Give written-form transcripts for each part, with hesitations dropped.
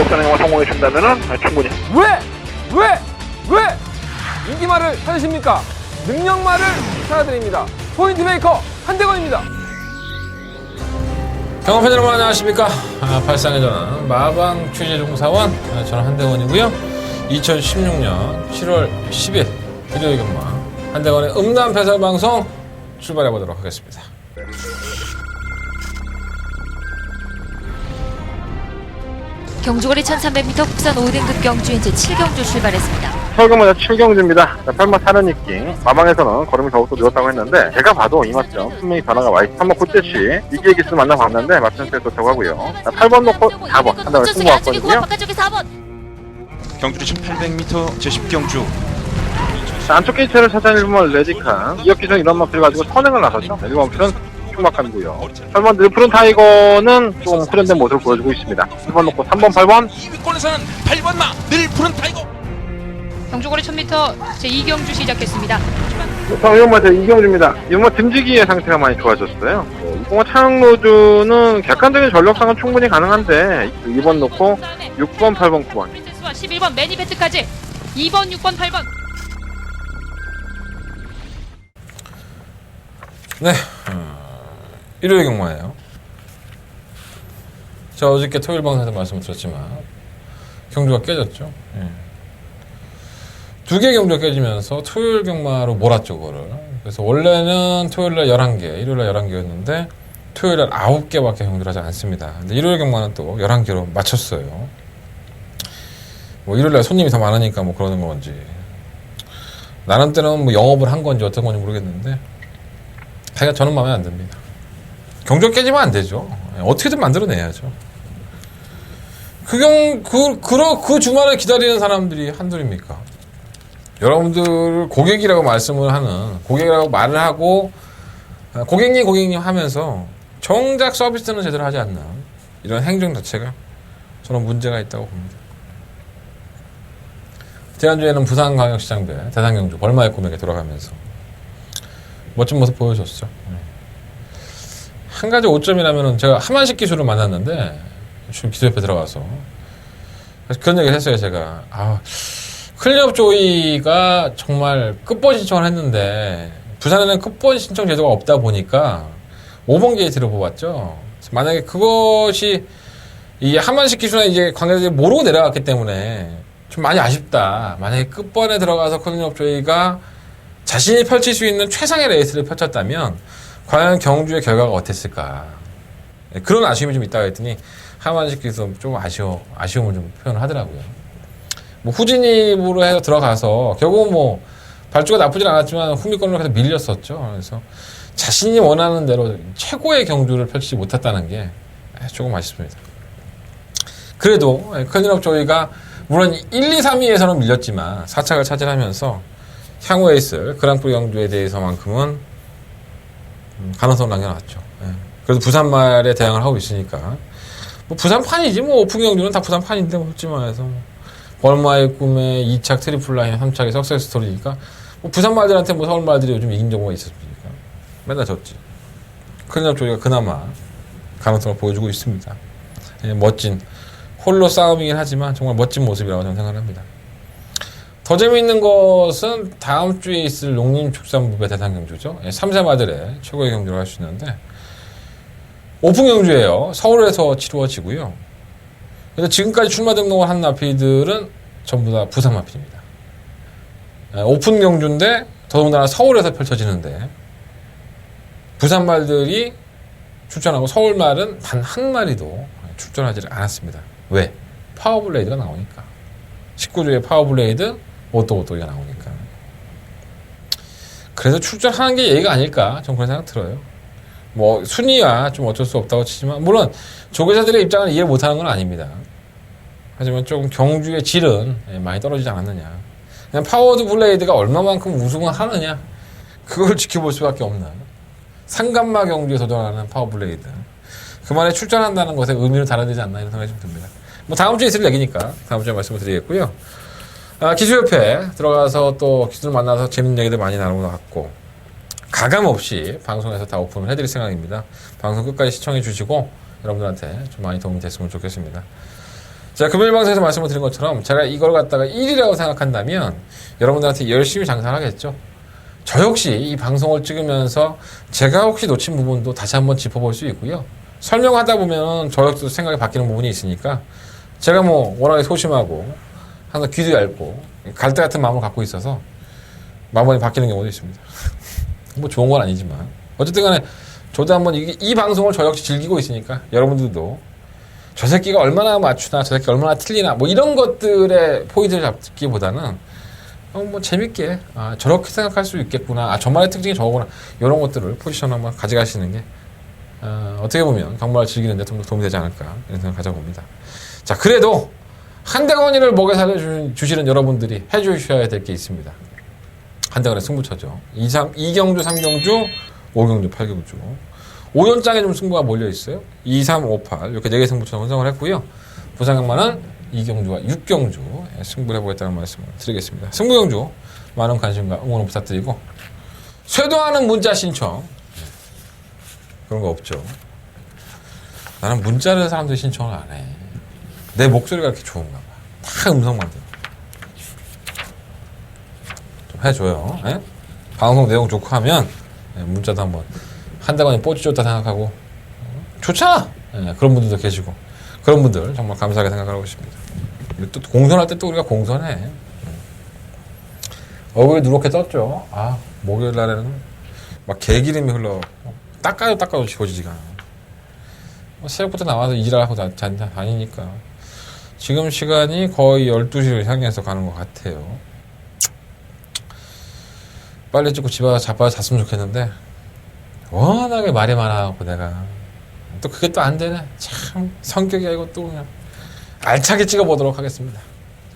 역전행을 성공해 준다면은 충분히. 왜 인기말을 찾으십니까? 능력말을 찾아드립니다. 포인트 메이커 한대건입니다. 경험팬 여러분 안녕하십니까. 발상의 전환 마방 취재종사원 저는 한대건이고요. 2016년 7월 10일 일요일 경마 한대건의 음란 패설 방송 출발해 보도록 하겠습니다. 경주거리 1300m 국산 5등급 경주 현재 7경주 출발했습니다. 서울경마자 7경주입니다. 8번 사륜이킹 마방에서는 걸음이 더욱더 늘었다고 했는데 제가 봐도 이맞점 분명히 변화가 와있고 3번 굿대시 이기의 기수를 만나봤는데 맞춤수에 좋다고 하고요. 8번 놓고 4번 한 다음에 승부 왔거든요. 바깥쪽에 4번. 경주리 1800m 제10경주 안쪽 게이트를 찾아 1번 레디칸 2억 기선 이런 마필 가지고 선행을 나섰죠. 1번 필은 충막감이고요. 8번 늘푸른 타이거는 좀 후련된 모습을 보여주고 있습니다. 1번 놓고 3번 8번 2위권에서는 8번 마 늘푸른 타이거. 경주거리 1000m 제2경주 시작했습니다. 이용마자 이경주입니다. 이용마 등지기의 상태가 많이 좋아졌어요. 이용마 차량로드는 객관적인 전력상은 충분히 가능한데 2번 놓고 6번 8번 9번 11번 매니페트까지 2번 6번 8번. 네, 일요일 경마예요. 제가 어저께 토요일 방송에서 말씀을 드렸지만 경주가 깨졌죠. 예. 두 개 경주가 깨지면서 토요일 경마로 몰았죠, 그거를. 그래서 원래는 토요일날 11개, 일요일날 11개였는데 토요일날 9개밖에 경주를 하지 않습니다. 근데 일요일 경마는 또 11개로 맞췄어요. 뭐 일요일날 손님이 더 많으니까 뭐 그러는 건지 나름대로는 뭐 영업을 한 건지 어떤 건지 모르겠는데 하여간 저는 마음에 안 듭니다. 경주가 깨지면 안 되죠. 어떻게든 만들어내야죠. 그 주말을 기다리는 사람들이 한둘입니까? 여러분들 고객이라고 말씀을 하는, 고객이라고 말을 하고, 고객님 하면서 정작 서비스는 제대로 하지 않는 이런 행정 자체가 저는 문제가 있다고 봅니다. 지난주에는 부산광역시장배 대상경주 벌마의 꿈에게 돌아가면서 멋진 모습 보여줬죠. 한 가지 오점이라면은 제가 하만식 기술을 만났는데 지금 기술협회 들어가서 그래서 그런 얘기를 했어요. 제가 클리업 조이가 정말 끝번 신청을 했는데 부산에는 끝번 신청 제도가 없다 보니까 5번 게이트를 뽑았죠. 만약에 그것이 이 하만식 기술은 이제 관계자들이 모르고 내려갔기 때문에 좀 많이 아쉽다. 만약에 끝번에 들어가서 클리업 조이가 자신이 펼칠 수 있는 최상의 레이스를 펼쳤다면 과연 경주의 결과가 어땠을까. 그런 아쉬움이 좀 있다고 했더니 하만식 기술 좀 아쉬움을 좀 표현을 하더라고요. 뭐 후진입으로 해서 들어가서 결국은 뭐 발주가 나쁘진 않았지만 후미권으로 해서 밀렸었죠. 그래서 자신이 원하는 대로 최고의 경주를 펼치지 못했다는 게 조금 아쉽습니다. 그래도 클린업 조이가 물론 1, 2, 3위에서는 밀렸지만 4착을 차지하면서 향후에 있을 그랑프리 경주에 대해서만큼은 가능성을 남겨놨죠. 그래도 부산말에 대항을 하고 있으니까 뭐 부산판이지 뭐 오픈 경주는 다 부산판인데 뭐 솔직히 말해서 벌마의 꿈에 2착 트리플라인 3착의 석세스 스토리니까 뭐 부산말들한테 뭐 서울말들이 요즘 이긴 경우가 있었습니까? 맨날 졌지. 클린업 조이가 그나마 가능성을 보여주고 있습니다. 멋진 홀로 싸움이긴 하지만 정말 멋진 모습이라고 저는 생각합니다. 더 재미있는 것은 다음 주에 있을 농림축산부배 대상경주죠. 3세 마들의 최고의 경주를 할 수 있는데 오픈 경주예요. 서울에서 치루어지고요. 그래서 지금까지 출마 등록을 한 마필들은 전부 다 부산 마필입니다. 오픈 경주인데 더군다나 서울에서 펼쳐지는데 부산 말들이 출전하고 서울 말은 단 한 마리도 출전하지 않았습니다. 왜? 파워블레이드가 나오니까. 19주의 파워블레이드 오또오또가 나오니까. 그래서 출전하는 게 예의가 아닐까 좀 그런 생각 들어요. 뭐 순위야 좀 어쩔 수 없다고 치지만 물론 조계자들의 입장을 이해 못하는 건 아닙니다. 하지만 조금 경주의 질은 많이 떨어지지 않았느냐. 그냥 파워드 블레이드가 얼마만큼 우승을 하느냐 그걸 지켜볼 수밖에 없는 상간마 경주에 도전하는 파워블레이드 그만에 출전한다는 것에 의미를 달아야 되지 않나 이런 생각이 좀 듭니다. 뭐 다음 주에 있을 얘기니까 다음 주에 말씀을 드리겠고요. 기술협회 들어가서 또 기술을 만나서 재밌는 얘기들 많이 나누고 가감없이 방송에서 다 오픈을 해드릴 생각입니다. 방송 끝까지 시청해 주시고 여러분들한테 좀 많이 도움이 됐으면 좋겠습니다. 제가 금요일 방송에서 말씀을 드린 것처럼 제가 이걸 갖다가 1위라고 생각한다면 여러분들한테 열심히 장사를 하겠죠. 저 역시 이 방송을 찍으면서 제가 혹시 놓친 부분도 다시 한번 짚어볼 수 있고요. 설명하다 보면 저 역시도 생각이 바뀌는 부분이 있으니까 제가 뭐 워낙에 소심하고 항상 귀도 얇고 갈대 같은 마음을 갖고 있어서 마음이 바뀌는 경우도 있습니다. 뭐 좋은 건 아니지만 어쨌든 간에 저도 한번 이 방송을 저 역시 즐기고 있으니까 여러분들도 저 새끼가 얼마나 맞추나 저 새끼가 얼마나 틀리나 뭐 이런 것들의 포인트를 잡기보다는 뭐 재밌게 저렇게 생각할 수 있겠구나, 저만의 특징이 저거구나, 이런 것들을 포지션 한번 가져가시는 게 어떻게 보면 경마를 즐기는 데 좀 더 도움이 되지 않을까 이런 생각 가져봅니다. 자, 그래도 한대건이를 먹여 살려주시는 여러분들이 해주셔야 될 게 있습니다. 한대건의 승부처죠. 2경주, 3경주, 5경주, 8경주. 5연장에 좀 승부가 몰려있어요. 2, 3, 5, 8 이렇게 4개 승부처 형성을 했고요. 부산경마는 2경주와 6경주 승부를 해보겠다는 말씀을 드리겠습니다. 승부경주 많은 관심과 응원을 부탁드리고, 쇄도하는 문자 신청 그런 거 없죠. 나는 문자를 사람들이 신청을 안 해. 내 목소리가 그렇게 좋은가 봐. 다 음성만 들어. 좀 해줘요. 에? 방송 내용 좋고 하면 문자도 한번 한대건이 뽀지 좋다 생각하고 좋잖아. 그런 분들도 계시고, 그런 분들 정말 감사하게 생각하고 있습니다. 또 공선할 때 또 우리가 공선해. 얼굴이 누렇게 떴죠. 목요일 날에는 막 개기름이 흘러. 닦아도 지워지지가 않아. 새벽부터 나와서 일하고 다니니까 지금 시간이 거의 12시를 향해서 가는 것 같아요. 빨리 찍고 집에 와서 자빠져 잤으면 좋겠는데 워낙에 말이 많아갖고 내가 또 그게 또 안 되네. 참 성격이 아니고 또 그냥 알차게 찍어보도록 하겠습니다.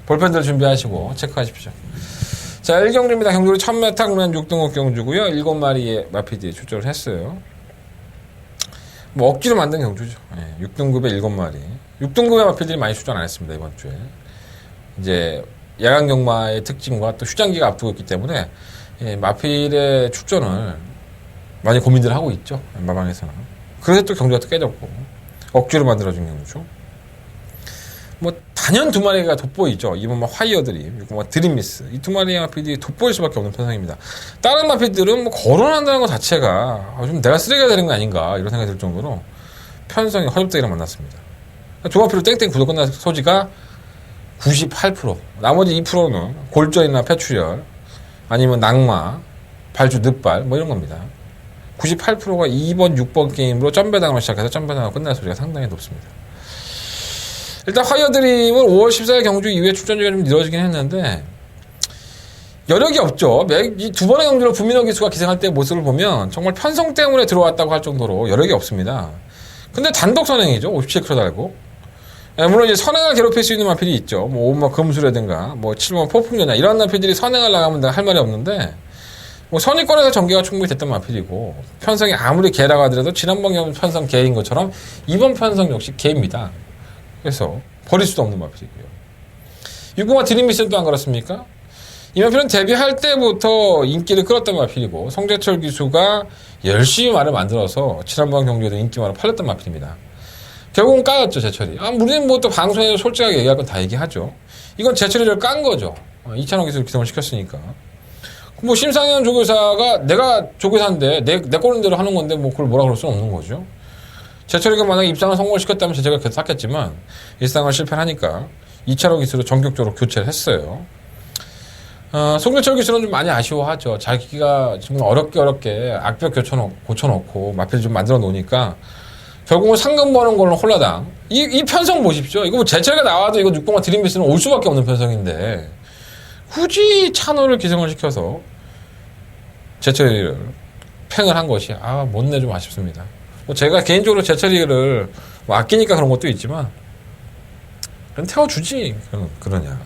볼펜들 준비하시고 체크하십시오. 자, 1경주입니다. 경주를 1000m 국내 6등급 경주고요. 7마리의 마피디에 출전을 했어요. 뭐 억지로 만든 경주죠. 6등급에 7마리. 6등급의 마피들이 많이 출전 안 했습니다, 이번 주에. 이제 야간 경마의 특징과 또 휴장기가 앞두고 있기 때문에 마필의 출전을 많이 고민들 하고 있죠, 마방에서는. 그래서 또 경주가 또 깨졌고 억지로 만들어진 경주죠. 뭐 단연 2마리가 돋보이죠. 이번 화이어드림, 드림미스, 이 2마리의 마필들이 돋보일 수밖에 없는 편성입니다. 다른 마필들은 뭐 거론한다는 것 자체가 좀 내가 쓰레기가 되는 거 아닌가 이런 생각이 들 정도로 편성이 허접되기를 만났습니다. 조마필로 땡땡 굳어 끝난 소지가 98%, 나머지 2%는 골전이나 폐출혈 아니면 낙마, 발주 늦발 뭐 이런 겁니다. 98%가 2번, 6번 게임으로 점배당으로 시작해서 점배당으로 끝날 소리가 상당히 높습니다. 일단 화이어드림은 5월 14일 경주 이후에 출전주가 좀 늦어지긴 했는데 여력이 없죠. 이 2번의 경주로 부민호 기수가 기생할 때의 모습을 보면 정말 편성 때문에 들어왔다고 할 정도로 여력이 없습니다. 근데 단독 선행이죠. 57km 달고. 물론 이제 선행을 괴롭힐 수 있는 마필이 있죠. 뭐 5번 금수라든가 뭐 7번 폭풍전야 이런 마필들이 선행을 나가면 내가 할 말이 없는데, 뭐 선의권에서 전개가 충분히 됐던 마필이고, 편성이 아무리 개라고 하더라도 지난번 편성 개인 것처럼 이번 편성 역시 개입니다. 그래서 버릴 수도 없는 마필이고요. 6번과 드림미션은 또 안 그렇습니까? 이 마필은 데뷔할 때부터 인기를 끌었던 마필이고, 송재철 기수가 열심히 말을 만들어서 지난번 경주에도 인기말을 팔렸던 마필입니다. 결국은 까였죠, 제철이. 우리는 뭐 또 방송에서 솔직하게 얘기할 건 다 얘기하죠. 이건 제철이를 깐 거죠. 이찬호 기수를 기성을 시켰으니까. 뭐 심상현 조교사가 내가 조교사인데 내 꼬는 대로 하는 건데 뭐 그걸 뭐라 그럴 수는 없는 거죠. 제철이가 만약에 입상을 성공을 시켰다면 제가 계속 샀겠지만 일상을 실패하니까 이찬호 기수로 전격적으로 교체를 했어요. 송재철 기수는 좀 많이 아쉬워하죠. 자기가 정말 어렵게 악벽 고쳐놓고 마필 좀 만들어 놓으니까 결국은 상금 버는 걸로 홀라당. 이 편성 보십시오. 이거 뭐 제철이가 나와도 이거 6번과 드림비스는 올 수밖에 없는 편성인데 굳이 찬호를 기생을 시켜서 제철이를 팽을 한 것이 못내 좀 아쉽습니다. 뭐 제가 개인적으로 제철이를 뭐 아끼니까 그런 것도 있지만 그럼 태워주지 그러냐.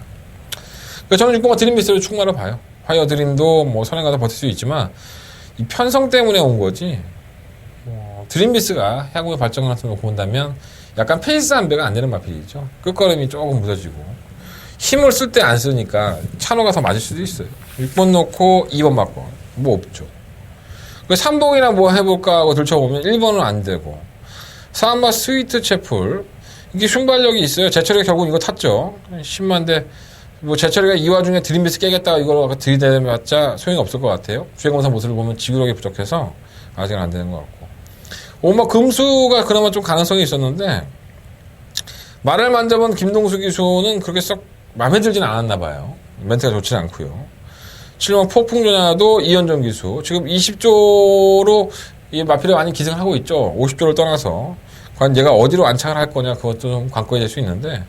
그러니까 저는 6번과 드림비스를 충마를 봐요. 화이어 드림도 뭐 선행가서 버틸 수 있지만 이 편성 때문에 온 거지. 드림비스가 향후의 발전 같은 거 본다면 약간 페이스 안배가 안 되는 마필이죠. 끝걸음이 조금 무뎌지고 힘을 쓸 때 안 쓰니까 찬호가 더 맞을 수도 있어요. 6번 놓고 2번 맞고 뭐 없죠. 3봉이나 뭐 해볼까 하고 들춰보면 1번은 안 되고 3번 스위트 채플 이게 순발력이 있어요. 제철이가 결국 이거 탔죠. 10만 대. 뭐 제철이가 이 와중에 드림비스 깨겠다가 이걸 들이대봤자 소용이 없을 것 같아요. 주행검사 모습을 보면 지구력이 부족해서 아직은 안 되는 것 같고. 오마 금수가 그나마 좀 가능성이 있었는데 말을 만져본 김동수 기수는 그렇게 썩 마음에 들지는 않았나 봐요. 멘트가 좋지는 않고요. 7번 폭풍전야도 이현정 기수 지금 20조로 이 마필이 많이 기승하고 있죠. 50조를 떠나서 과연 얘가 어디로 안착을 할 거냐 그것도 좀 관건이 될 수 있는데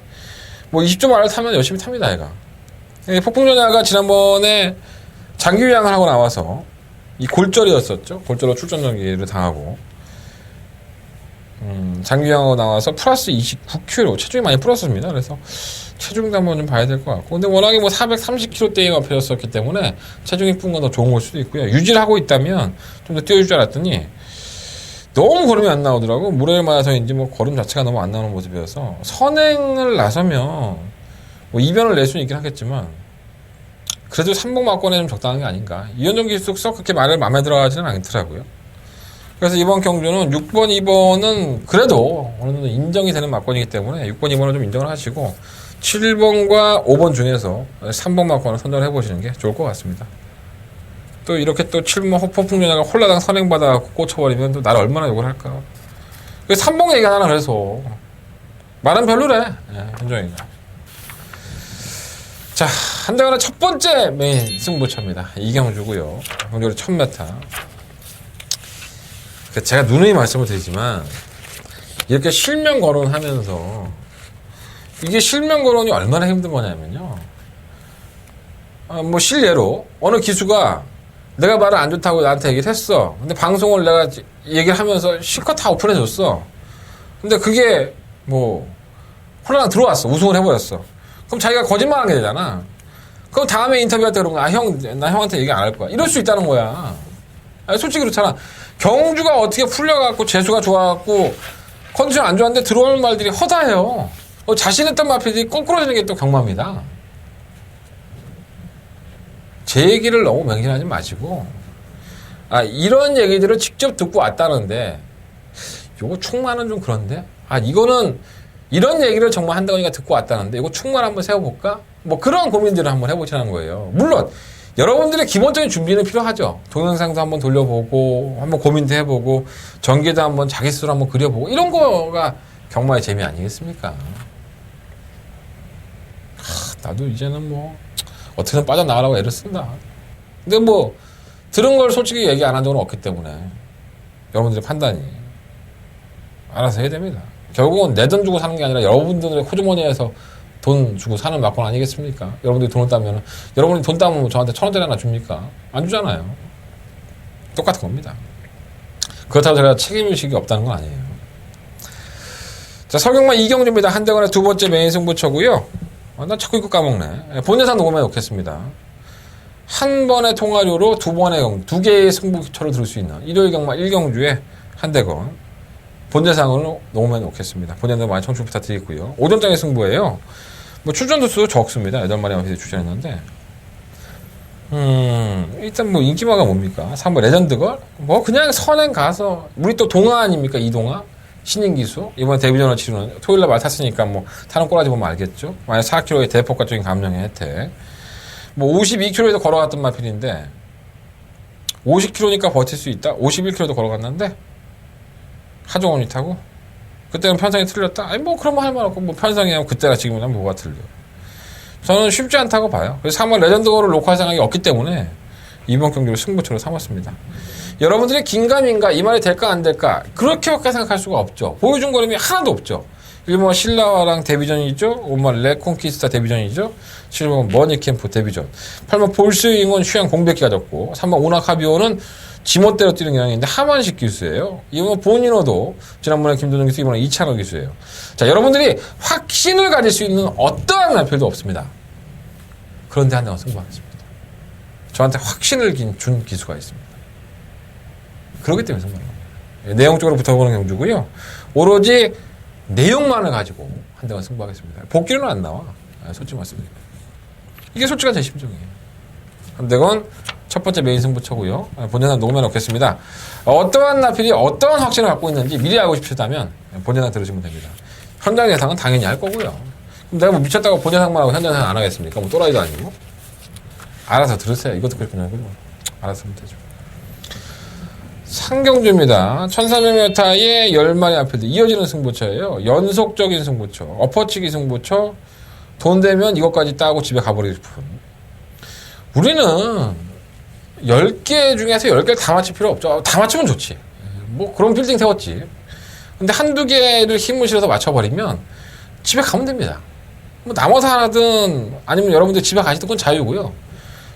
뭐 20조 말을 타면 열심히 탑니다. 얘가 폭풍전야가 지난번에 장기유양을 하고 나와서 이 골절이었었죠. 골절로 출전 정지를 당하고 장기유양하고 나와서 플러스 29kg 체중이 많이 불었습니다. 그래서 체중도 한번 좀 봐야 될 것 같고 근데 워낙에 뭐 430kg대에 앞에였었기 때문에 체중이 쁜 건 더 좋은 걸 수도 있고요. 유지를 하고 있다면 좀 더 뛰어줄 줄 알았더니 너무 걸음이 안 나오더라고. 물에 맞아서인지 뭐 걸음 자체가 너무 안 나오는 모습이어서 선행을 나서면 뭐 이변을 낼 수는 있긴 하겠지만 그래도 3복 막권에 좀 적당한 게 아닌가. 이현정 기수 썩 그렇게 말을 마음에 들어 하지는 않더라고요. 그래서 이번 경주는 6번, 2번은 그래도 어느 정도 인정이 되는 막권이기 때문에 6번, 2번은 좀 인정을 하시고 7번과 5번 중에서 3번 막권을 선정을 해보시는 게 좋을 것 같습니다. 또 이렇게 또 7번 폭풍전야가 홀라당 선행받아갖고 꽂혀버리면 또 나를 얼마나 욕을 할까. 그래서 3번 얘기하나 그래서 말은 별로래. 현정이가. 자, 한대관의 첫 번째 메인 승부처입니다. 이경주고요. 경주를 1000m. 제가 누누이 말씀을 드리지만 이렇게 실명 거론하면서 이게 실명 거론이 얼마나 힘든 거냐면요. 뭐 실례로 어느 기수가 내가 말을 안 좋다고 나한테 얘기를 했어. 근데 방송을 내가 얘기를 하면서 실컷 다 오픈해 줬어. 근데 그게 뭐 홀라당 들어왔어. 우승을 해버렸어. 그럼 자기가 거짓말한 게 되잖아. 그럼 다음에 인터뷰할 때 그런 거야. 나 형한테 얘기 안 할 거야. 이럴 수 있다는 거야. 아니, 솔직히 그렇잖아. 경주가 어떻게 풀려갖고 재수가 좋아갖고 컨디션 안 좋았는데 들어올 말들이 허다해요. 자신했던 마필이 거꾸로지는 게 또 경마입니다. 제 얘기를 너무 맹신하지 마시고 이런 얘기들을 직접 듣고 왔다는데 요거 충만은 좀 그런데 이거는 이런 얘기를 정말 한다고니까 듣고 왔다는데 이거 충만 한번 세워볼까? 뭐 그런 고민들을 한번 해보시라는 거예요. 물론 여러분들의 기본적인 준비는 필요하죠. 동영상도 한번 돌려보고 한번 고민도 해보고 전개도 한번 자기 스스로 한번 그려보고 이런 거가 경마의 재미 아니겠습니까? 나도 이제는 뭐 어떻게든 빠져나가라고 애를 쓴다. 근데 뭐 들은 걸 솔직히 얘기 안 한 적은 없기 때문에 여러분들의 판단이 알아서 해야 됩니다. 결국은 내 돈 주고 사는 게 아니라 여러분들의 호주머니에서 돈 주고 사는 막권 아니겠습니까? 여러분들이 돈을 따면 여러분이 돈 따면 저한테 1,000원짜리 하나 줍니까? 안 주잖아요. 똑같은 겁니다. 그렇다고 제가 책임의식이 없다는 건 아니에요. 자, 설경마 이경주입니다. 한대관의 두 번째 메인 승부처고요. 나 자꾸 이거 까먹네. 본예상 녹음해 놓겠습니다. 한 번의 통화료로 두 개의 승부처를 들을 수 있는 일요일 경마 1경주의 한대건 본예상으로 녹음해 놓겠습니다. 본예상도 많이 청취 부탁드리고요. 5점장의 승부예요. 뭐 출전 두수도 적습니다. 8마리 앞에서 출전했는데 일단 뭐 인기마가 뭡니까? 3번 레전드걸? 뭐 그냥 선행 가서 우리 또 동아 아닙니까? 이동아? 신인 기수 이번에 데뷔전을 치르는 토요일날 말 탔으니까 뭐 타는 꼬라지 보면 알겠죠. 만약 4km의 대폭발적인 감량의 혜택. 뭐 52km에도 걸어갔던 마필인데 50km니까 버틸 수 있다. 51km도 걸어갔는데 하정원이 타고 그때는 편성이 틀렸다. 아니 뭐 그런 거 할 말 없고 뭐 편성이 하면 그때나 지금이나 뭐가 틀려. 저는 쉽지 않다고 봐요. 그래서 3월 레전드거를 녹화할 생각이 없기 때문에 이번 경기를 승부처로 삼았습니다. 여러분들이 긴가민가 이 말이 될까 안 될까 그렇게밖에 생각할 수가 없죠. 보여준 거름이 하나도 없죠. 1번 신라와랑 데뷔전이죠. 5번 레콘키스타 데뷔전이죠. 7번 머니캠프 데뷔전. 8번 볼스윙은 휴양 공백기가 졌고 3번 오나카비오는 지멋대로 뛰는 경향인데 하만식 기수예요. 이번 본인어도 지난번에 김도정 기수 이번에 이창호 기수예요. 자, 여러분들이 확신을 가질 수 있는 어떠한 날필도 없습니다. 그런데 한 장은 승부하겠습니다. 저한테 확신을 준 기수가 있습니다. 그렇기 때문에 승부하는 겁니다. 내용적으로 붙어보는 경주고요. 오로지 내용만을 가지고 한 대만 승부하겠습니다. 복귀는 안 나와. 솔직히 말씀드립니다. 이게 솔직한 제 심정이에요. 한 대건 첫 번째 메인 승부처고요. 본전상 녹음해 놓겠습니다. 어떠한 나필이 어떠한 확신을 갖고 있는지 미리 알고 싶으시다면 본전상 들으시면 됩니다. 현장 예상은 당연히 할 거고요. 그럼 내가 뭐 미쳤다고 본 예상만 하고 현장 예상 안 하겠습니까? 뭐 또라이도 아니고. 알아서 들으세요. 이것도 그렇군요. 알아서 하면 되죠. 상경주입니다. 1300m의 10마리 앞필드 이어지는 승부처예요. 연속적인 승부처, 엎어치기 승부처. 돈 되면 이것까지 따고 집에 가버리고 싶은. 우리는 10개 중에서 10개를 다 맞힐 필요 없죠. 다 맞추면 좋지. 뭐 그런 빌딩 세웠지. 근데 한두 개를 힘을 실어서 맞춰버리면 집에 가면 됩니다. 뭐 남아서 하든 아니면 여러분들 집에 가시든 그건 자유고요.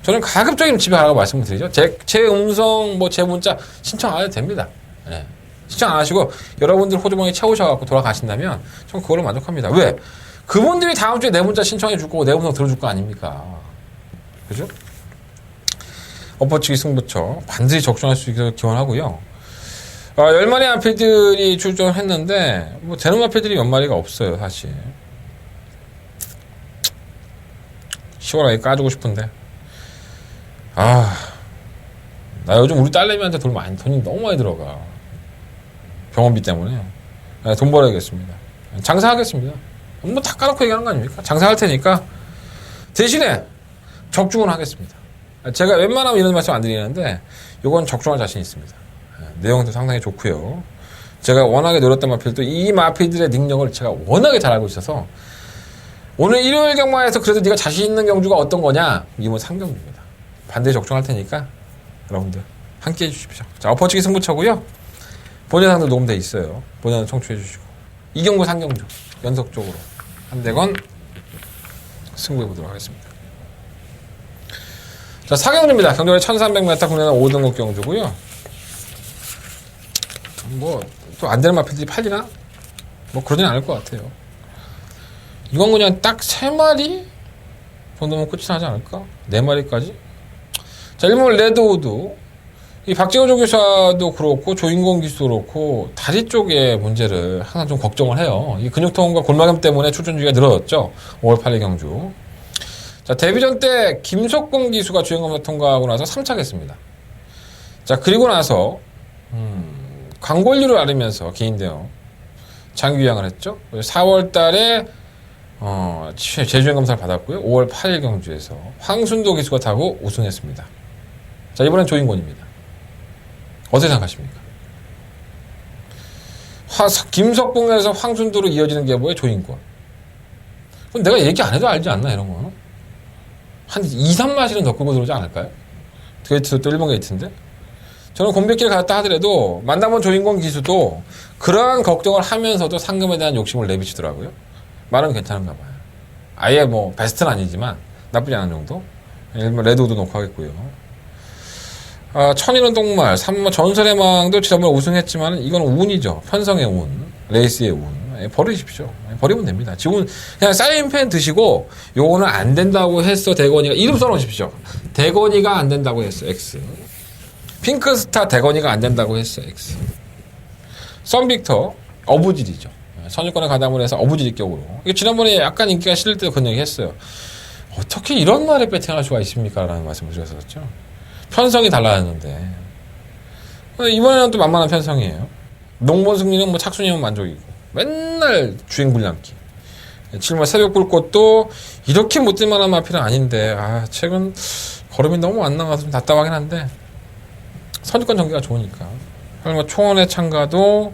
저는 가급적이면 집에 가라고 말씀을 드리죠. 제 음성, 제 문자 신청 안 해도 됩니다. 예. 신청 안 하시고 여러분들 호주머니 채우셔갖고 돌아가신다면 전 그걸로 만족합니다. 왜? 그분들이 다음 주에 내 문자 신청해 줄 거고 내 음성 들어줄 거 아닙니까? 그죠? 엎어치기 승부처 반드시 적중할 수 있도록 기원하고요. 10마리 앞필들이 출전했는데 뭐 되는 앞필들이 몇 마리가 없어요, 사실. 시원하게 까주고 싶은데. 나 요즘 우리 딸내미한테 돈이 너무 많이 들어가. 병원비 때문에. 돈 벌어야겠습니다. 장사하겠습니다. 뭐 다 까놓고 얘기하는 거 아닙니까? 장사할 테니까. 대신에 적중은 하겠습니다. 제가 웬만하면 이런 말씀 안 드리는데 요건 적중할 자신 있습니다. 내용도 상당히 좋고요. 제가 워낙에 노렸던 마필도 이 마필들의 능력을 제가 워낙에 잘 알고 있어서 오늘 일요일 경마에서 그래도 네가 자신 있는 경주가 어떤 거냐? 이건 상경주입니다. 반드시 적중할 테니까 여러분들 함께 해주십시오. 자, 엎어치기 승부처고요. 본예상도 녹음돼 있어요. 본예상 청취해 주시고 이경구 상경주 연속적으로 한 대건 승부해 보도록 하겠습니다. 자, 사경주입니다. 경주에 1300m 국내는 5등급 경주고요. 뭐 또 안 되는 마필들이 팔리나? 뭐 그러진 않을 것 같아요. 이건 그냥 딱 3마리 정도면 끝이 나지 않을까? 4마리까지? 자, 일본 레드우드. 이 박재호 조교사도 그렇고, 조인공 기수도 그렇고, 다리 쪽의 문제를 항상 좀 걱정을 해요. 이 근육통과 골마염 때문에 출전주기가 늘어졌죠. 5월 8일 경주. 자, 데뷔전 때 김석봉 기수가 주행검사 통과하고 나서 3차겠습니다. 자, 그리고 나서, 광골류를 앓으면서 개인대회 장기유양을 했죠. 4월 달에 재주행 검사를 받았고요. 5월 8일 경주에서 황순도 기수가 타고 우승했습니다. 자, 이번엔 조인권입니다. 어떻게 생각하십니까? 김석봉에서 황순도로 이어지는 게 뭐예요? 조인권. 그럼 내가 얘기 안 해도 알지 않나, 이런 거? 한 2, 3마실은 더 끌고 들어오지 않을까요? 게이트도 또 일본 게이트인데? 저는 공백기를 갔다 하더라도 만나본 조인권 기수도 그러한 걱정을 하면서도 상금에 대한 욕심을 내비치더라고요. 말은 괜찮은가 봐요. 아예 뭐 베스트는 아니지만 나쁘지 않은 정도. 일본 레드우드 놓고 하겠고요. 천일은 똥말 3번 전설의 망도 지난번에 우승했지만 이건 운이죠. 편성의 운, 레이스의 운. 버리십시오. 버리면 됩니다. 지금 그냥 사인펜 드시고 요거는 안 된다고 했어. 대건이가 이름 써놓으십시오. 대건이가 안 된다고 했어. X. 핑크스타 대건이가 안 된다고 했어. X. 썬빅터 어부질이죠. 선유권의 가담을 해서 어부질격으로. 이게 지난번에 약간 인기가 실릴 때 그런 얘기 했어요. 어떻게 이런 말에 배팅할 수가 있습니까? 라는 말씀을 드렸었죠. 편성이 달라졌는데. 이번에는 또 만만한 편성이에요. 농본 승리는 뭐 착순이면 만족이고. 맨날 주행 불량기. 7월 새벽 불꽃도 이렇게 못될 만한 마필은 아닌데, 최근 걸음이 너무 안 나가서 좀 답답하긴 한데, 선유권 전개가 좋으니까. 그리고 초원의 참가도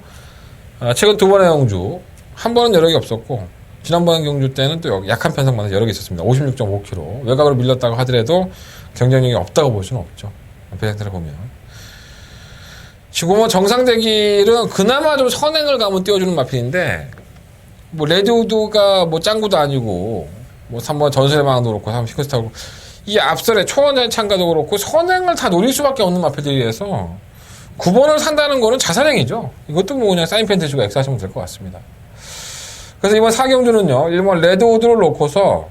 최근 2번의 경주 한 번은 여력이 없었고 지난번 경주 때는 또 약한 편성만 여력이 있었습니다. 56.5km 외곽으로 밀렸다고 하더라도 경쟁력이 없다고 볼 수는 없죠. 배상태를 보면 지금은 정상대길은 그나마 좀 선행을 가면 띄워주는 마필인데 뭐 레드우드가 뭐 짱구도 아니고 뭐 3번 전설의 망도 그렇고 3번 핑크스타도 그렇고 이 앞설에 초원의 참가도 그렇고 선행을 다 노릴 수밖에 없는 마필들이라서 9번을 산다는 거는 자살행위죠. 이것도 뭐 그냥 사인펜 드시고 X 하시면 될 것 같습니다. 그래서 이번 4경주는요, 1번 레드우드를 놓고서,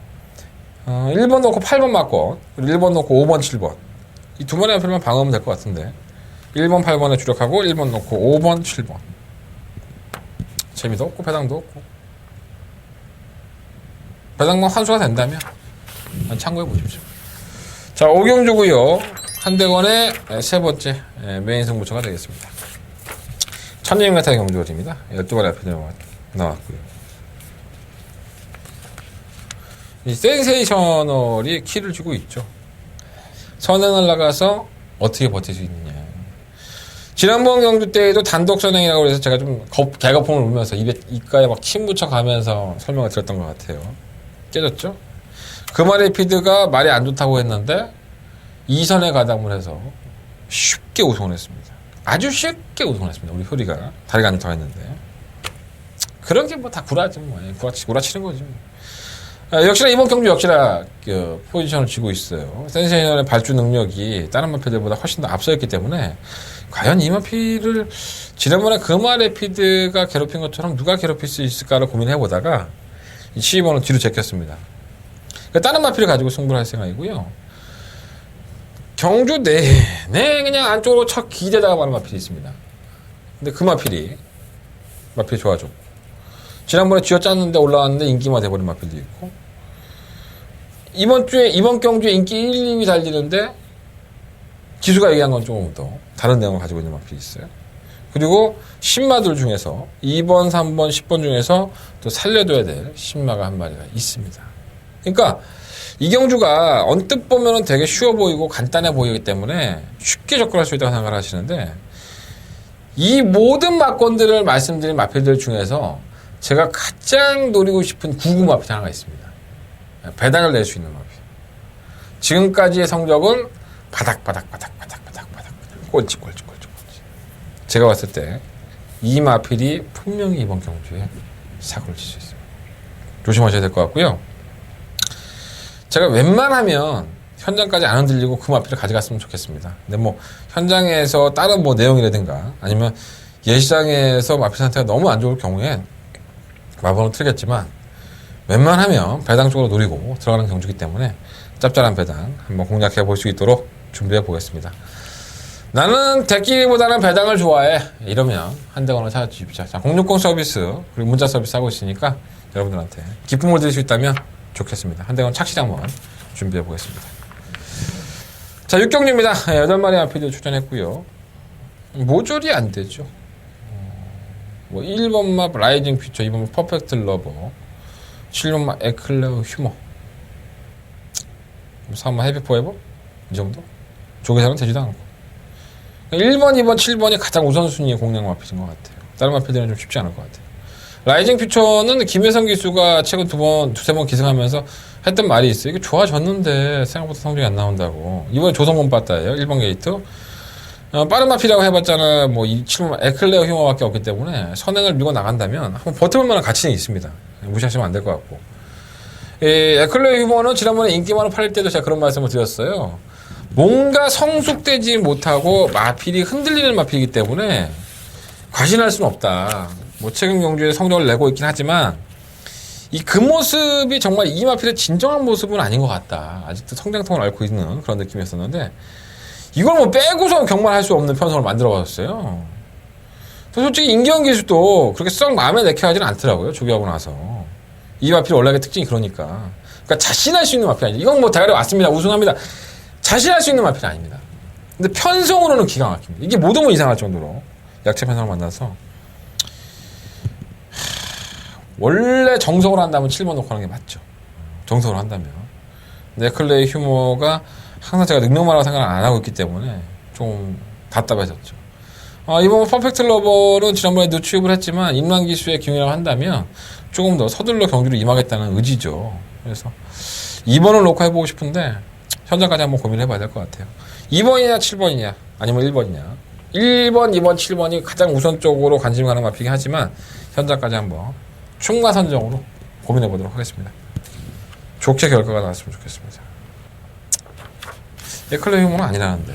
1번 놓고 8번 맞고, 1번 놓고 5번, 7번. 이 두 마리 앞에만 방어하면 될 것 같은데, 1번, 8번에 주력하고, 1번 놓고 5번, 7번. 재미도 없고, 배당도 없고. 배당만 환수가 된다면, 참고해 보십시오. 자, 5경주고요. 한대건의 세 번째 메인 승부처가 되겠습니다. 1200m 경주입니다. 12마리 앞에 나왔고요. 이 센세이셔널이 키를 쥐고 있죠. 선행을 나가서 어떻게 버틸 수 있느냐. 지난번 경주 때에도 단독 선행이라고 해서 제가 좀 개거품을 울면서 입가에 막 침 묻혀가면서 설명을 드렸던 것 같아요. 깨졌죠? 그 말의 피드가 말이 안 좋다고 했는데 2선에 가담을 해서 쉽게 우승을 했습니다. 아주 쉽게 우승을 했습니다. 우리 효리가 다리가 안 좋다고 했는데 그런 게 뭐 다 구라지 뭐. 구라치는 거지 뭐. 역시나 이번 경주 역시나 그 포지션을 쥐고 있어요. 센세이션의 발주 능력이 다른 마피들보다 훨씬 더 앞서있기 때문에 과연 이 마피를 지난번에 그 말의 피드가 괴롭힌 것처럼 누가 괴롭힐 수 있을까를 고민해보다가 이 12번은 뒤로 제꼈습니다. 그러니까 다른 마피를 가지고 승부를 할 생각이고요. 경주 내내 그냥 안쪽으로 척 기대다가 가는 마필이 있습니다. 근데 그 마필이 좋아졌고 지난번에 쥐어짰는데 올라왔는데 인기만 돼버린 마필도 있고 이번 경주에 인기 1, 2위 달리는데 기수가 얘기한 건 조금 더 다른 내용을 가지고 있는 마필이 있어요. 그리고 신마들 중에서 2번, 3번, 10번 중에서 또 살려둬야 될 신마가 한 마리가 있습니다. 그러니까 이 경주가 언뜻 보면은 되게 쉬워 보이고 간단해 보이기 때문에 쉽게 접근할 수 있다고 생각을 하시는데 이 모든 막건들을 말씀드린 마필들 중에서 제가 가장 노리고 싶은 구구 마필 하나가 있습니다. 배당을 낼 수 있는 마필. 지금까지의 성적은 바닥 꼴찌. 제가 봤을 때 이 마필이 분명히 이번 경주에 사고를 칠 수 있습니다. 조심하셔야 될 것 같고요. 제가 웬만하면 현장까지 안 흔들리고 그 마필을 가져갔으면 좋겠습니다. 근데 뭐 현장에서 다른 뭐 내용이라든가 아니면 예시장에서 마필 상태가 너무 안 좋을 경우엔 마법은 틀겠지만 웬만하면 배당 쪽으로 노리고 들어가는 경주이기 때문에 짭짤한 배당 한번 공략해 볼 수 있도록 준비해 보겠습니다. 나는 대끼리보다는 배당을 좋아해. 이러면 한대건을 찾아주십시오. 자, 060 서비스 그리고 문자 서비스 하고 있으니까 여러분들한테 기쁨을 드릴 수 있다면 좋겠습니다. 한대건 착시장 한번 준비해 보겠습니다. 자, 6경주입니다. 8마리 마필들 출전했고요. 모조리 안 되죠. 뭐 1번 맵 라이징 퓨처, 2번 맵 퍼펙트 러버, 7번 맵 에클레어 휴머, 3번 헤비 포에버 이 정도? 조계산은 되지도 않고 1번, 2번, 7번이 가장 우선순위의 공략 마필인 것 같아요. 다른 마필들은 좀 쉽지 않을 것 같아요. 라이징 퓨처는 김혜성 기수가 최근 두세 번 기승하면서 했던 말이 있어요. 이게 좋아졌는데 생각보다 성적이 안 나온다고. 이번에 조성곤 빠따예요. 1번 게이트. 빠른 마필이라고 해봤잖아. 뭐 7번 에클레어 휴머밖에 없기 때문에 선행을 밀고 나간다면 한번 버텨볼 만한 가치는 있습니다. 무시하시면 안 될 것 같고. 에클레어 휴머는 지난번에 인기만을 팔릴 때도 제가 그런 말씀을 드렸어요. 뭔가 성숙되지 못하고 마필이 흔들리는 마필이기 때문에 과신할 수는 없다. 뭐 최근 경주에 성적을 내고 있긴 하지만 그 모습이 정말 이 마필의 진정한 모습은 아닌 것 같다. 아직도 성장통을 앓고 있는 그런 느낌이었었는데 이걸 뭐 빼고서 경말할 수 없는 편성을 만들어봤어요. 솔직히 임기현 기수도 그렇게 썩 마음에 내켜 하지는 않더라고요. 조교하고 나서. 이 마필 원래의 특징이 그러니까 자신할 수 있는 마필이 아니죠. 이건 뭐 대가리 왔습니다. 우승합니다. 자신할 수 있는 마필이 아닙니다. 근데 편성으로는 기가 막힙니다. 이게 못 오면 이상할 정도로 약체 편성을 만나서 원래 정석으로 한다면 7번 놓고 하는 게 맞죠. 정석으로 한다면. 근데 에클레이 휴머가 항상 제가 능력만하고 생각을 안 하고 있기 때문에 좀 답답해졌죠. 이번 퍼펙트 러버는 지난번에 늦취입을 했지만 임란 기수의 기운이라고 한다면 조금 더 서둘러 경주를 임하겠다는 의지죠. 그래서 2번을 놓고 해보고 싶은데 현장까지 한번 고민을 해봐야 될 것 같아요. 2번이냐 7번이냐 아니면 1번이냐 1번, 2번, 7번이 가장 우선적으로 관심이 가는 마피긴 하지만 현장까지 한번 충마선정으로 고민해보도록 하겠습니다. 좋게 결과가 나왔으면 좋겠습니다. 에클레어 휴머는 아니라는데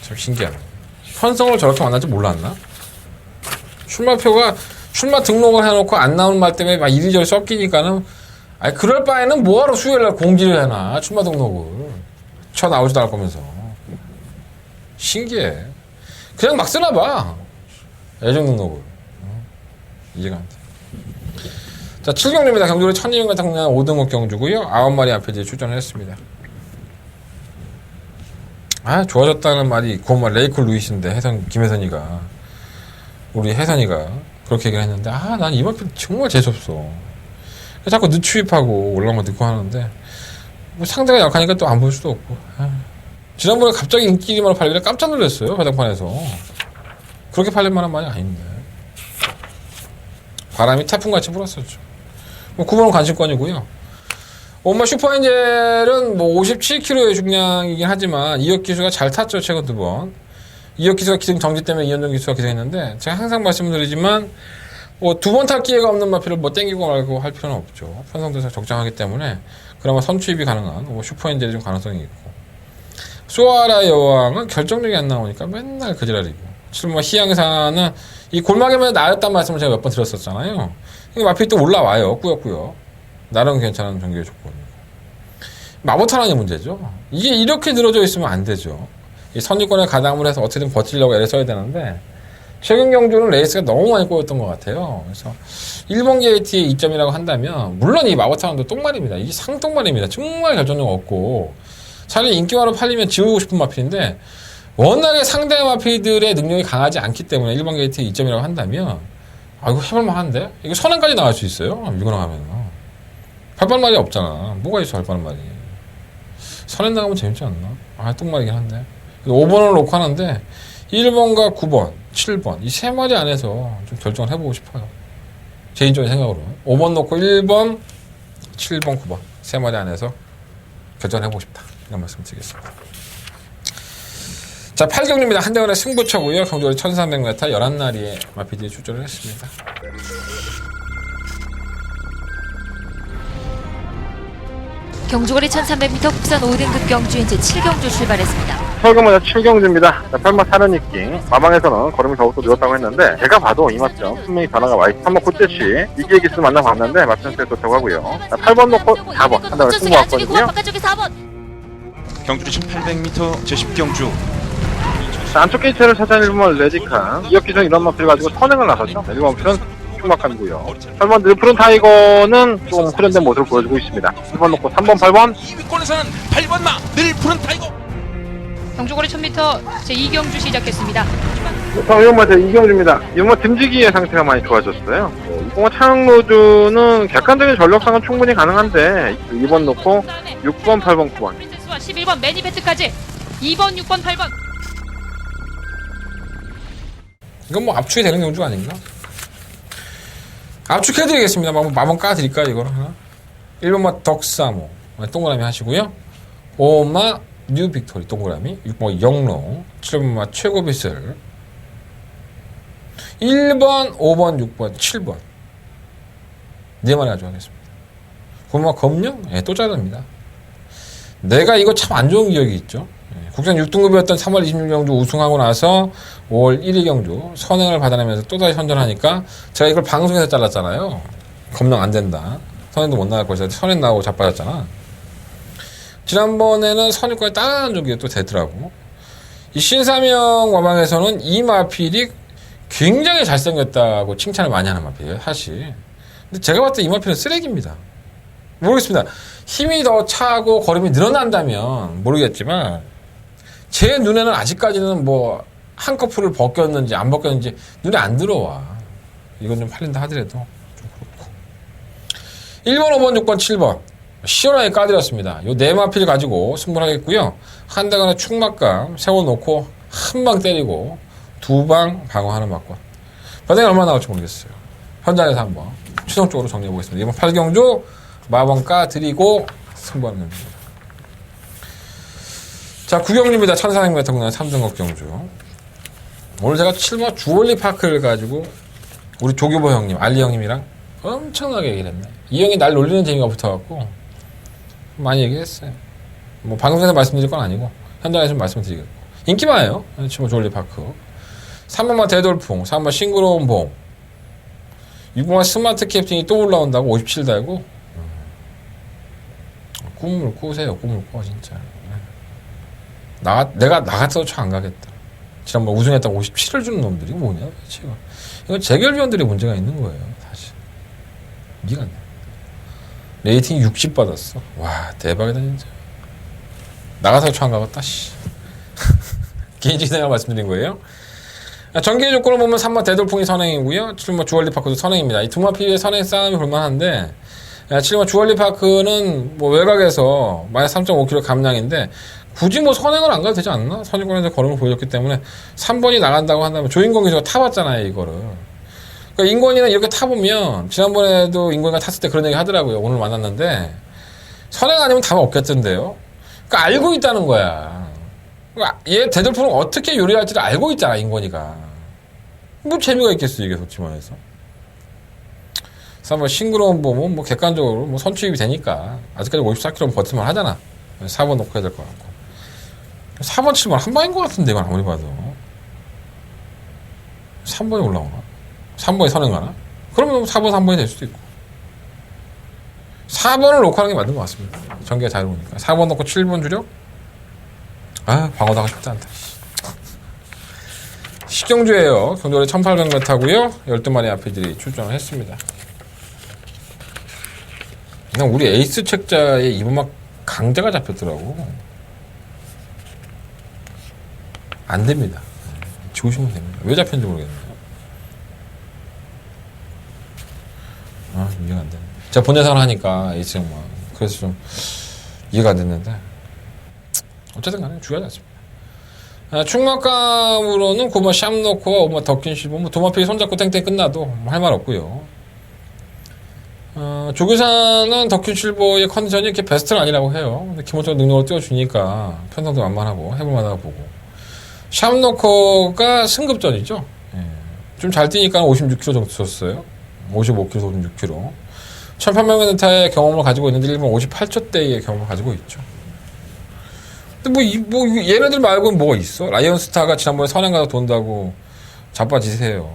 참 신기하네. 편성을 저렇게 만날 줄 몰랐나? 출마 등록을 해놓고 안 나오는 말 때문에 막 이리저리 섞이니까는 그럴 바에는 뭐하러 수요일날 공지를 해놔. 출마 등록을 쳐 나오지도 않을 거면서. 신기해. 그냥 막 쓰나봐. 애정 등록을. 이해가 안 돼. 자, 7경주입니다. 경주를 1200m 당량 5등급 경주고요. 9마리 앞에 출전을 했습니다. 좋아졌다는 말이 고마 레이콜 루이스인데 김혜선이가 우리 혜선이가 그렇게 얘기를 했는데 난 이 마필 정말 재수없어. 자꾸 늦추입하고 올라온 거 넣고 하는데 뭐 상대가 약하니까 또 안 볼 수도 없고. 지난번에 갑자기 인기기만 팔리길래 깜짝 놀랐어요. 배당판에서. 그렇게 팔릴 만한 말이 아닌데. 바람이 태풍같이 불었었죠. 뭐 9번은 관심권이고요. 엄마 슈퍼엔젤은 뭐 57kg의 중량이긴 하지만 이혁 기수가 잘 탔죠. 최근 2번. 이혁 기수가 기승 정지 때문에 이현정 기수가 기승했는데 제가 항상 말씀드리지만 뭐 2번 탈 기회가 없는 마피를 뭐 땡기고 말고 할 필요는 없죠. 편성도에서 적정하기 때문에 그나마 선취입이 가능한 뭐 슈퍼엔젤이 좀 가능성이 있고 소아라 여왕은 결정력이 안 나오니까 맨날 그지랄이고 지금 뭐 희양사는 이 골막에만 나였단 말씀을 제가 몇 번 드렸었잖아요. 이 마피 또 올라와요. 꾸역꾸역. 나름 괜찮은 전개의 조건이고 마법타란이 문제죠. 이게 이렇게 늘어져 있으면 안 되죠. 이 선두권에 가담을 해서 어떻게든 버티려고 애를 써야 되는데 최근 경주는 레이스가 너무 많이 꼬였던 것 같아요. 그래서 1번 게이트의 이점이라고 한다면 물론 이 마법타란도 똥말입니다. 이게 상똥말입니다. 정말 결정력 없고 차라리 인기화로 팔리면 지우고 싶은 마필인데 워낙에 상대 마필들의 능력이 강하지 않기 때문에 1번 게이트의 이점이라고 한다면 아 이거 해볼만한데? 이거 선행까지 나갈 수 있어요. 밀고 나가면 할 바는 말이 없잖아. 뭐가 있어 할 바는 말이. 선행 나가면 재밌지 않나? 아 똥말이긴 한데 5번을 놓고 하는데 1번과 9번, 7번 이 세 마리 안에서 좀 결정을 해보고 싶어요. 개인적인 생각으로 5번 놓고 1번, 7번, 9번 세 마리 안에서 결정을 해보고 싶다. 이런 말씀 드리겠습니다. 자, 8경주입니다. 한대원의 승부처고요. 경주거리 1300m 11나리에 마피디에 출전을 했습니다. 경주거리 1300m 국산 5등급 경주 현재 7경주 출발했습니다. 서울경마자 7경주입니다. 편마 사륜이킹 마방에서는 걸음이 더욱더 늘었다고 했는데 제가 봐도 이맞죠. 분명히 변화가 와 있어. 3번 코제시 이기의 기수를 만나봤는데 맞선수에 도착하고요. 8번 놓고 4번 한다음에 승부 왔거든요. 바깥쪽에 4번. 경주리 1800m 제10경주. 자, 안쪽 게이트를 차지한 1번 레디칸 이혁 기성 이런 마필을 가지고 선행을 나섰죠. 1번 필은 충막감이고요. 8번 늘푸른 타이거는 좀 후련된 모습을 보여주고 있습니다. 1번 놓고 3번 8번 2위권에서는 8번 마 늘 푸른 타이거. 경주거리 1000m 제2경주 시작했습니다. 이번마저 이경주입니다. 이번 듬지기의 상태가 많이 좋아졌어요. 이번 차량로드는 객관적인 전력상은 충분히 가능한데 2번 놓고 6번 8번 9번 프린세스와 11번 매니페트까지 2번 6번 8번. 이건 뭐 압축이 되는 경주 아닌가? 압축해드리겠습니다. 마법 까드릴까요, 이거를 하나? 1번마 덕사모, 동그라미 하시고요. 5번마 뉴 빅토리, 동그라미. 6번마 영롱, 7번마 최고비슬. 1번, 5번, 6번, 7번. 네 마리 가져가겠습니다. 9번마 검령? 예, 또 자릅니다. 내가 이거 참 안 좋은 기억이 있죠. 국산 6등급이었던 3월 26경주 우승하고 나서 5월 1위 경주 선행을 받아내면서 또다시 선전하니까 제가 이걸 방송에서 잘랐잖아요. 검령 안 된다. 선행도 못 나갈 것이다. 선행 나오고 자빠졌잖아. 지난번에는 선행권에 따라하는 적이 또 되더라고. 이 신사명 와방에서는 이 마필이 굉장히 잘생겼다고 칭찬을 많이 하는 마필이에요. 사실. 근데 제가 봤을 때 이 마필은 쓰레기입니다. 모르겠습니다. 힘이 더 차고 걸음이 늘어난다면 모르겠지만 제 눈에는 아직까지는 뭐 한꺼풀을 벗겼는지 안 벗겼는지 눈에 안 들어와. 이건 좀 팔린다 하더라도 좀 그렇고. 1번, 5번, 6번, 7번 시원하게 까드렸습니다. 요 네 마필 가지고 승부를 하겠고요. 한 대간의 충막감 세워놓고 한 방 때리고 두 방 방어하는 막권. 반응이 얼마나 나올지 모르겠어요. 현장에서 한번 최종적으로 정리해보겠습니다. 이번 8경주 마번 까드리고 승부하는 경주입니다. 자, 9경주입니다. 1400m 국내 3등급 경주. 오늘 제가 7번 주얼리 파크를 가지고 우리 조규보 형님, 알리 형님이랑 엄청나게 얘기를 했네. 이 형이 날 놀리는 재미가 붙어갖고 많이 얘기했어요. 뭐 방송에서 말씀드릴 건 아니고 현장에서 좀 말씀드리겠고 인기 많아요. 7번 주얼리 파크. 3번만 대돌풍, 3번 싱그러운 봄, 6번만 스마트 캡틴이 또 올라온다고 57 달고 꿈을 꾸세요. 꿈을 꿔 진짜. 내가 나 같아도 차 안 가겠다. 지난번 우승했다고 57을 주는 놈들이 뭐냐 도대체. 이건 재결위원들의 문제가 있는 거예요. 사실 이해가 안 돼. 레이팅 60 받았어. 와 대박이다 진짜. 나 같아도 차 안 가겠다. 씨. 개인적인 생각 말씀드린 거예요. 전개 조건을 보면 3번 대돌풍이 선행이고요. 7번 주얼리 파크도 선행입니다. 이 두 마피의 선행 싸움이 볼만한데 7번 주얼리 파크는 뭐 외곽에서 마이너스 3.5km 감량인데 굳이 뭐 선행을 안 가도 되지 않나? 선행권에서 걸음을 보여줬기 때문에 3번이 나간다고 한다면 조인권 기수가 타봤잖아요, 이거를. 그러니까 인권이는 이렇게 타보면 지난번에도 인권이가 탔을 때 그런 얘기 하더라고요. 오늘 만났는데 선행 아니면 답은 없겠던데요. 그러니까 알고 있다는 거야. 그러니까 얘 대들프는 어떻게 요리할지를 알고 있잖아, 인권이가. 뭐 재미가 있겠어, 이게 솔직히 말해서. 그래서 뭐 싱그러운 보면 뭐 객관적으로 뭐 선취입이 되니까 아직까지 54km 버티면 하잖아. 4번 놓고 해야 될 것 같고. 4번 7번 한 방인 것 같은데, 이건 아무리 봐도. 3번이 올라오나? 3번이 선행 가나? 그러면 4번 3번이 될 수도 있고. 4번을 놓고 하는 게 맞는 것 같습니다. 전개가 잘 오니까. 4번 놓고 7번 주력? 아, 방어도 하고 싶지 않다. 식경주예요. 경주거리 1800m고요. 12마리 앞에들이 출전을 했습니다. 그냥 우리 에이스 책자에 이번 막 강자가 잡혔더라고. 안 됩니다. 지우시면 됩니다. 왜 잡혔는지 모르겠네요. 아, 이해가 안 되네. 제가 본예상을 하니까 에이스 형만. 그래서 좀 이해가 안 됐는데. 어쨌든 간에 중요하지 않습니다. 충막감으로는 고마 샴노코와 오마 덕킨실버, 뭐 도마필이 손잡고 땡땡 끝나도 뭐 할 말 없고요. 조교사는 덕킨실버의 컨디션이 이렇게 베스트는 아니라고 해요. 근데 기본적으로 능력을 띄워주니까 편성도 만만하고 해볼만하다 보고. 샴노코가 승급전이죠. 예. 좀 잘 뛰니까 56km 정도 쳤어요. 55km, 56km. 1800m의 경험을 가지고 있는데 일본 58초대의 경험을 가지고 있죠. 근데 뭐 얘네들 말고는 뭐가 있어? 라이언스타가 지난번에 선행 가서 돈다고 자빠지세요.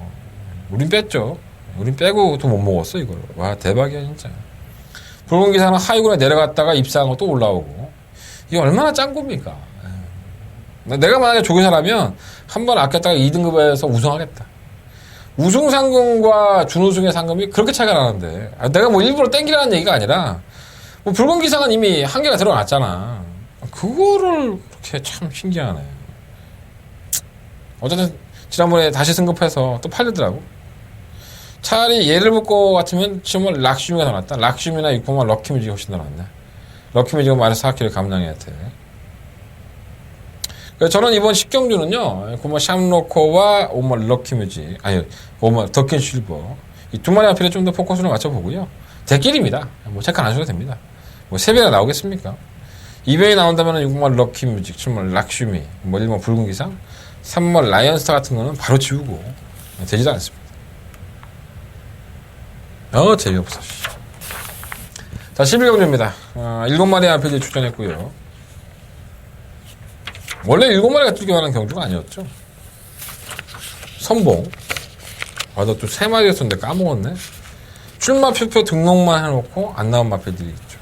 우린 뺐죠. 우린 빼고 돈 못 먹었어, 이걸. 와, 대박이야, 진짜. 붉은 기사는 하이군에 내려갔다가 입사하고 또 올라오고. 이게 얼마나 짠 겁니까? 내가 만약에 조교사라면 한 번 아꼈다가 2등급에서 우승하겠다. 우승 상금과 준우승의 상금이 그렇게 차이가 나는데. 내가 뭐 일부러 땡기라는 얘기가 아니라, 뭐 붉은 기사는 이미 한계가 들어갔잖아. 그거를 그렇게 참 신기하네. 어쨌든 지난번에 다시 승급해서 또 팔리더라고. 차라리 얘를 볼 것 같으면 지금 락슈미가 더 낫다. 락슈미나 6번만 럭키뮤직이 훨씬 더 낫네. 럭키뮤직은 마이너스 4kg 감량해야 돼. 그래서 저는 이번 10경주는요, 고마 샴로코와 오마 럭키뮤직, 아니, 오마 덕킨 실버. 이 두 마리 앞에 좀 더 포커스를 맞춰보고요. 대길입니다. 뭐 체크 안 하셔도 됩니다. 뭐 3배나 나오겠습니까? 2배에 나온다면 6번 럭키뮤직, 7번 락슈미, 뭐 1번 붉은 기상, 3번 라이언스타 같은 거는 바로 지우고 되지도 않습니다. 재미없어. 자, 11경주입니다. 7마리 앞에 출전했고요. 원래 7마리가 뛰기만 하는 경주가 아니었죠. 선봉. 나 또 3마리였었는데 까먹었네. 출마표표 등록만 해놓고 안 나온 마표들이 있죠.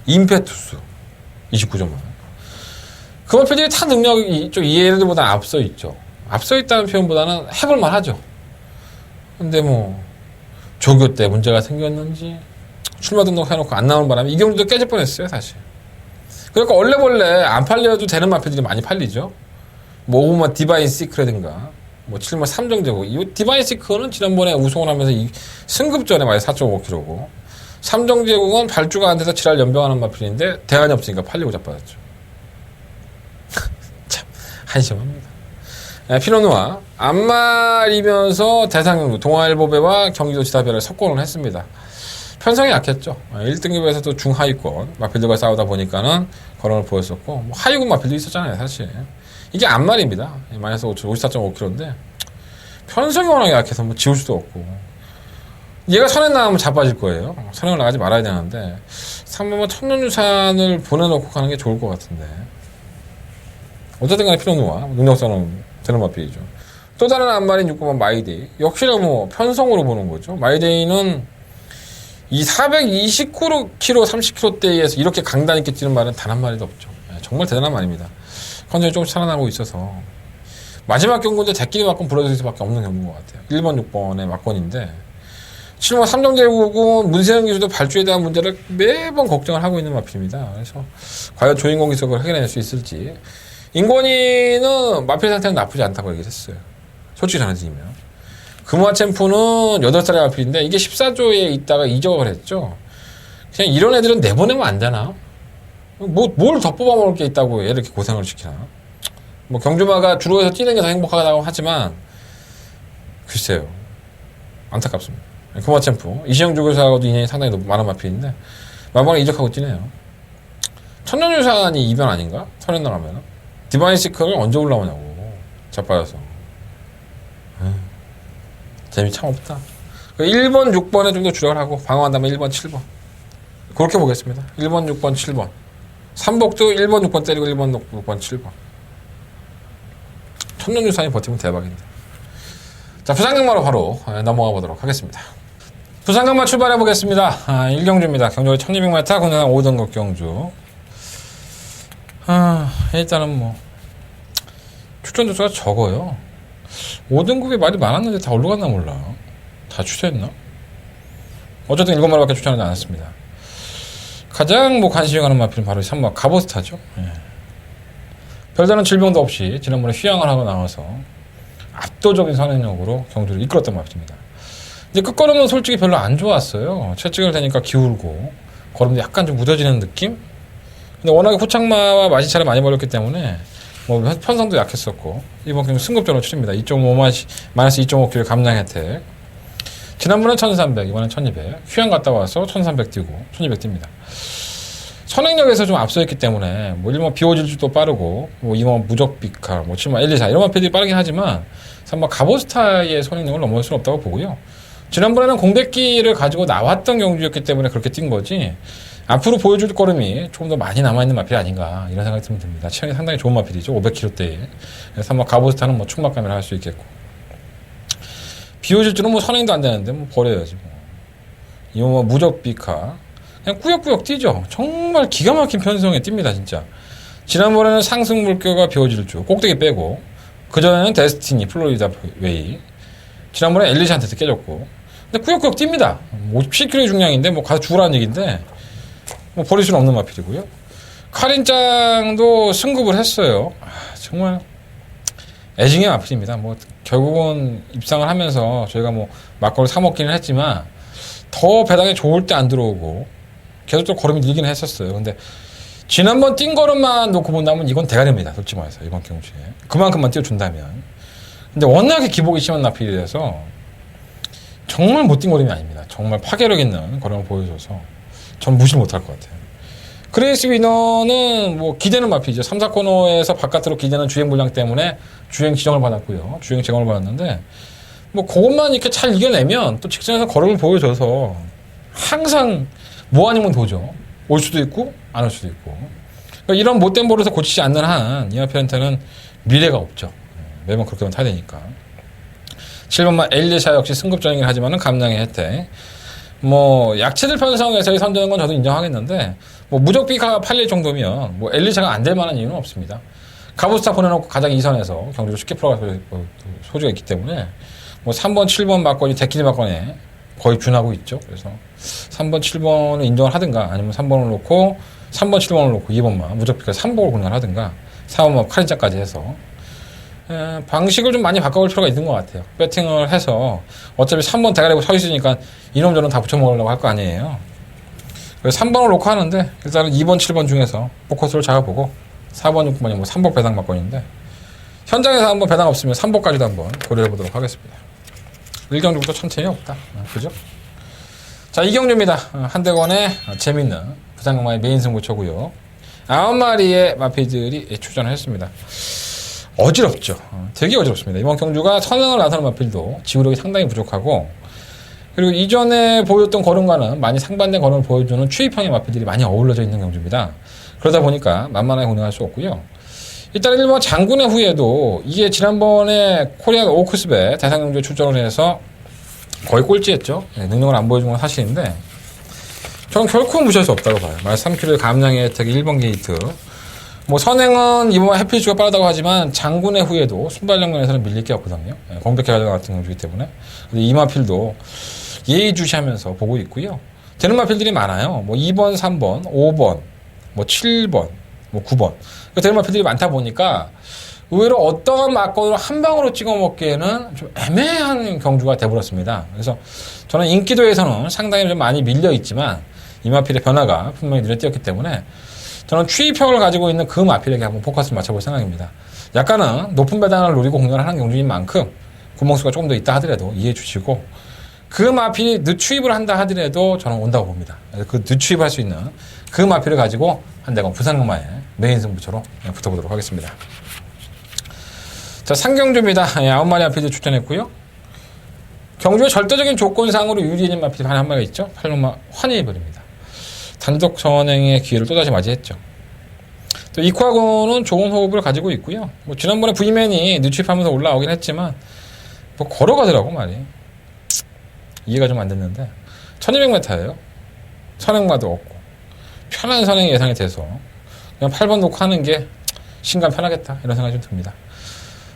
임페투스. 29점만. 그 마표들이 타 능력이 좀 얘네들보다 앞서 있죠. 앞서 있다는 표현보다는 해볼만 하죠. 근데 뭐, 조교 때 문제가 생겼는지, 출마 등록 해놓고 안 나오는 바람에 이 경주도 깨질 뻔했어요, 사실. 그러니까 원래 안 팔려도 되는 마표들이 많이 팔리죠. 뭐 5번 디바인 시크라든가 뭐 7번 삼정제국. 이 디바인 시크는 지난번에 우승을 하면서 이 승급전에 많이 4.5kg고 3정제국은 발주가 안 돼서 지랄 연병하는 마표인데 대안이 없으니까 팔리고 자빠졌죠. 참 한심합니다. 피노누아 안말이면서 대상경주 동아일보배와 경기도 지사배를 석권을 했습니다. 편성이 약했죠. 1등급에서도 중하위권 마필들과 싸우다 보니까는 걸음을 보였었고, 뭐 하위권 마필도 있었잖아요, 사실. 이게 안말입니다. 마이너스 54.5kg인데, 편성이 워낙 약해서 뭐 지울 수도 없고. 얘가 선행 나가면 자빠질 거예요. 선행을 나가지 말아야 되는데, 3번은 천년유산을 보내놓고 가는 게 좋을 것 같은데. 어쨌든 간에 피노누아, 능력선은 되는 마필이죠. 또 다른 안말인 6번은 마이데이. 역시나 뭐 편성으로 보는 거죠. 마이데이는 이 429km 30km대에서 이렇게 강단 있게 뛰는 말은 단 한 마리도 없죠. 정말 대단한 말입니다. 컨디션이 조금 살아나고 있어서 마지막 경구인데 대끼리 막건 브라질 수밖에 없는 경구인 것 같아요. 1번, 6번의 막건인데 7번 삼정제국은 문세영 기수도 발주에 대한 문제를 매번 걱정을 하고 있는 마필입니다. 그래서 과연 조인공 기수가 해결해낼 수 있을지. 인권이는 마필 상태는 나쁘지 않다고 얘기했어요. 솔직히 전해드리면. 금화챔프는 8살의 마필인데 이게 14조에 있다가 이적을 했죠. 그냥 이런 애들은 내보내면 안 되나? 뭘 더 뽑아먹을 게 있다고 얘를 이렇게 고생을 시키나? 뭐 경주마가 주로에서 뛰는 게 더 행복하다고 하지만 글쎄요, 안타깝습니다. 코마챔프 이시영 조교사하고도 인연이 상당히 많은 마필인데 마방을 이적하고 뛰네요. 천년유산이 이변 아닌가? 선행 나가면 디바인 시크는 언제 올라오냐고 자빠져서. 재미 참 없다. 1번, 6번에 좀 더 주력을 하고 방어한 다음에 1번, 7번 그렇게 보겠습니다. 1번, 6번, 7번 삼복도 1번, 6번 때리고 1번, 6번, 7번. 천년유산이 버티면 대박인데. 자, 부산강마로 바로 넘어가 보도록 하겠습니다. 부산강마 출발해 보겠습니다. 1경주입니다. 경주의 1200m 군산 5등급 경주. 일단은 뭐 출전 조수가 적어요. 5등급이 말이 많았는데 다 어디로 갔나 몰라. 다 취소했나? 어쨌든 7마리밖에 추천하지 않았습니다. 가장 뭐 관심이 가는 마필은 바로 3마 가보스타죠. 예. 별다른 질병도 없이 지난번에 휴양을 하고 나와서 압도적인 선행력으로 경주를 이끌었던 마필입니다. 근데 끝걸음은 솔직히 별로 안 좋았어요. 채찍을 대니까 기울고 걸음도 약간 좀 무뎌지는 느낌? 근데 워낙에 후창마와 마시차를 많이 벌렸기 때문에 뭐 편성도 약했었고 이번 경주 승급전으로 치릅니다. 2.5 마이너스 2.5kg 감량 혜택. 지난번엔 1300, 이번엔 1200. 휴양 갔다 와서 1300 뛰고 1200 뜁니다. 선행력에서 좀 앞서있기 때문에 뭐 1번 비오질주도 빠르고 뭐 2번 무적비카, 뭐 7번 1, 2, 4 이런 마필들이 빠르긴 하지만 3번 가보스타의 선행력을 넘어설 수는 없다고 보고요. 지난번에는 공백기를 가지고 나왔던 경주였기 때문에 그렇게 뛴 거지 앞으로 보여줄 걸음이 조금 더 많이 남아있는 마필이 아닌가 이런 생각이 듭니다. 체형이 상당히 좋은 마필이죠. 500kg대에. 그래서 한번 가보스타는 뭐 충막감이라 할 수 있겠고. 비오질주는 뭐 선행도 안 되는데 뭐 버려야지 뭐. 이거 뭐 무적비카. 그냥 꾸역꾸역 뛰죠. 정말 기가 막힌 편성에 뜁니다, 진짜. 지난번에는 상승물교가 비오질주, 꼭대기 빼고, 그전에는 데스티니, 플로리다 웨이. 지난번에 엘리샤한테도 깨졌고. 근데 꾸역꾸역 뜁니다. 57kg 중량인데 뭐 가서 죽으라는 얘기인데, 뭐 버릴 수는 없는 마필이고요. 카린짱도 승급을 했어요. 정말 애증의 마필입니다. 뭐 결국은 입상을 하면서 저희가 뭐 막걸리 사 먹기는 했지만 더 배당이 좋을 때 안 들어오고 계속 또 걸음이 늘기는 했었어요. 근데 지난번 뛴 걸음만 놓고 본다면 이건 대가리입니다. 솔직히 말해서 이번 경주에 그만큼만 띄워준다면. 근데 워낙에 기복이 심한 마필이라서 정말 못 뛴 걸음이 아닙니다. 정말 파괴력 있는 걸음을 보여줘서 전 무시 못할 것 같아요. 그레이스 위너는 뭐 기대는 마필이죠. 3, 4코너에서 바깥으로 기대는 주행 분량 때문에 주행 지정을 받았고요. 주행 제공을 받았는데 뭐 그것만 이렇게 잘 이겨내면 또 직전에서 걸음을 보여줘서 항상 뭐 아니면 도죠. 올 수도 있고 안 올 수도 있고. 그러니까 이런 못된 버릇을 고치지 않는 한 이 마필한테는 미래가 없죠. 매번 그렇게만 타야 되니까. 7번만 엘리샤 역시 승급전이긴 하지만은 감량의 혜택. 뭐 약체들 편성에서의 선전인 건 저도 인정하겠는데 뭐 무적비가 팔릴 정도면 뭐 엘리샤가 안 될 만한 이유는 없습니다. 가보스타 보내놓고 가장 이선에서 경주를 쉽게 풀어갈 소지가 있기 때문에 뭐 3번, 7번 막건이 데키리 막건에 거의 준하고 있죠. 그래서 3번, 7번을 인정을 하든가 아니면 3번을 놓고 3번, 7번을 놓고 2번만 무적비가 3복을 공략을 하든가 4번만 카린자까지 해서 방식을 좀 많이 바꿔볼 필요가 있는 것 같아요. 배팅을 해서 어차피 3번 대가리고 서 있으니까 이놈 저놈 다 붙여먹으려고 할 거 아니에요. 그래서 3번을 놓고 하는데 일단은 2번, 7번 중에서 포커스를 잡아보고 4번, 6번이 뭐 3복 배당 막건인데 현장에서 한번 배당 없으면 3복까지도 한번 고려해보도록 하겠습니다. 1경주부터 참 재미없다. 그죠? 자, 2경주입니다. 한대건의 재밌는 부산강마의 메인 승부처고요. 9마리의 마필들이 출전을 했습니다. 어지럽죠. 되게 어지럽습니다. 이번 경주가 선행을 나서는 마필도 지구력이 상당히 부족하고 그리고 이전에 보였던 걸음과는 많이 상반된 걸음을 보여주는 추입형의 마필들이 많이 어우러져 있는 경주입니다. 그러다 보니까 만만하게 운행할 수 없고요. 일단 1번 장군의 후에도 이게 지난번에 코리안 오크스배 대상경주에 출전을 해서 거의 꼴찌했죠. 능력을 안 보여준 건 사실인데 저는 결코 무시할 수 없다고 봐요. 마이너스 3kg의 감량의 혜택이 1번 게이트. 뭐 선행은 이번 해필주가 빠르다고 하지만 장군의 후에도 순발력 면에서는 밀릴 게 없거든요. 공백해 가져가 같은 경주이기 때문에. 근데 이 마필도 예의주시하면서 보고 있고요. 되는 마필들이 많아요. 뭐 2번, 3번, 5번, 뭐 7번, 뭐 9번. 되는 마필들이 많다 보니까 의외로 어떠한 막건으로 한 방으로 찍어 먹기에는 좀 애매한 경주가 돼버렸습니다. 그래서 저는 인기도에서는 상당히 좀 많이 밀려 있지만 이 마필의 변화가 분명히 눈에 띄었기 때문에 저는 추이평을 가지고 있는 그 마필에게 한번 포커스를 맞춰볼 생각입니다. 약간은 높은 배당을 노리고 공략을 하는 경주인 만큼 구멍수가 조금 더 있다 하더라도 이해해 주시고 그 마필이 늦추입을 한다 하더라도 저는 온다고 봅니다. 그 늦추입할 수 있는 그 마필을 가지고 한대건 부산금마의 메인 승부처로 붙어보도록 하겠습니다. 자, 상경주입니다. 9마리 마필들 추천했고요. 경주의 절대적인 조건상으로 유리해진 마필 한 마리가 있죠. 8마 환희해버립니다. 단독 전행의 기회를 또다시 맞이했죠. 또 이쿠아고는 좋은 호흡을 가지고 있고요. 뭐 지난번에 V맨이 늦추입하면서 올라오긴 했지만 뭐 걸어가더라고 말이. 이해가 좀 안 됐는데 1200m예요. 선행마도 없고 편한 선행이 예상이 돼서 그냥 8번 놓고 하는 게 신감 편하겠다 이런 생각이 좀 듭니다.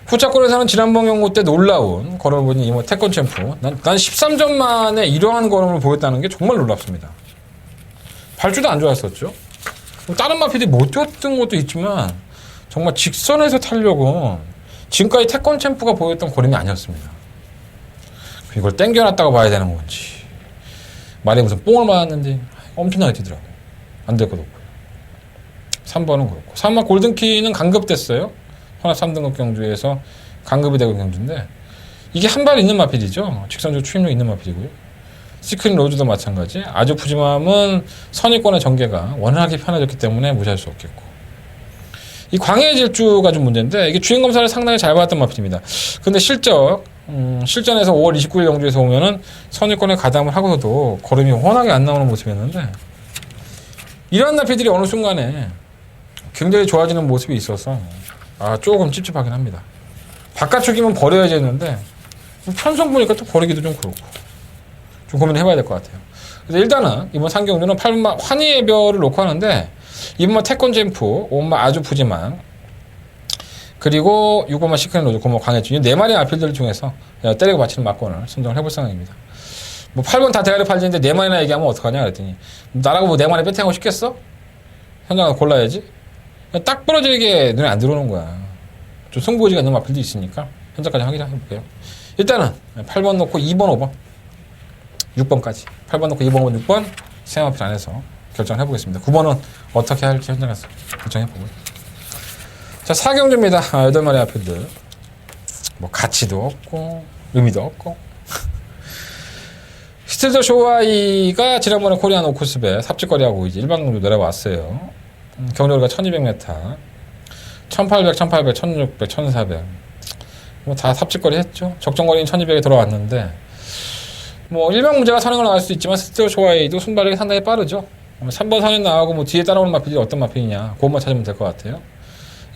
후차골에서는 지난번 경고 때 놀라운 걸음을 보인 이모 태권 챔프 난 13점 만에 이러한 걸음을 보였다는 게 정말 놀랍습니다. 발주도 안 좋았었죠. 다른 마필이 못 뛰었던 것도 있지만 정말 직선에서 타려고 지금까지 태권 챔프가 보였던 걸음이 아니었습니다. 이걸 땡겨놨다고 봐야 되는 건지 말에 무슨 뽕을 맞았는지 엄청나게 뛰더라고요. 안 될 것도 없고요. 3번은 그렇고 3번 골든키는 강급됐어요. 혼합 3등급 경주에서 강급이 되고 경주인데 이게 한 발 있는 마필이죠. 직선적으로 추임력 있는 마필이고요. 시크릿 로즈도 마찬가지. 아주 푸짐함은 선입권의 전개가 워낙에 편해졌기 때문에 무시할 수 없겠고 이 광해의 질주가 좀 문제인데 이게 주행 검사를 상당히 잘 받았던 마필입니다. 근데 실전에서 5월 29일 경주에서 오면은 선입권에 가담을 하고서도 걸음이 워낙에 안 나오는 모습이었는데 이러한 마필들이 어느 순간에 굉장히 좋아지는 모습이 있어서 조금 찝찝하긴 합니다. 바깥쪽이면 버려야지 했는데 편성 보니까 또 버리기도 좀 그렇고 좀 고민을 해봐야 될 것 같아요. 그래서 일단은 이번 상경주는 8번마 환희의 별을 놓고 하는데 이번마 태권 잼프, 5번마 아주 푸짐한 그리고 6번마 시크릿 로즈, 9번마 광해주 이 4마리 아필들 중에서 때리고 받치는 막권을 선정을 해볼 생각입니다. 뭐 8번 다 대가리 팔리는데 4마리나 얘기하면 어떡하냐 그랬더니 나라고 뭐 4마리 배팅하고 싶겠어? 현장을 골라야지. 딱 부러지게 눈에 안 들어오는 거야. 좀 승부의지가 있는 마필도 있으니까 현장까지 확인해볼게요. 일단은 8번 놓고 2번, 5번 6번까지 8번 놓고 2번, 5번, 6번 세 마필 안에서 결정을 해보겠습니다. 9번은 어떻게 할지 현장에서 결정해보고요. 자, 4경주입니다. 8마리 아필들 뭐 가치도 없고 의미도 없고 스틸더 쇼와이가 지난번에 코리안 오쿠스배 삽질거리하고 이제 일반경주 내려왔어요. 경로가 1200m 1800, 1800, 1600, 1400 뭐 다 삽질거리 했죠. 적정거리는 1200에 돌아왔는데 뭐 일반 문제가 선행을 나갈 수도 있지만 스틸더 쇼와이도 순발력이 상당히 빠르죠. 3번 선행 나가고 뭐 뒤에 따라오는 마필이 어떤 마필이냐 그것만 찾으면 될 것 같아요.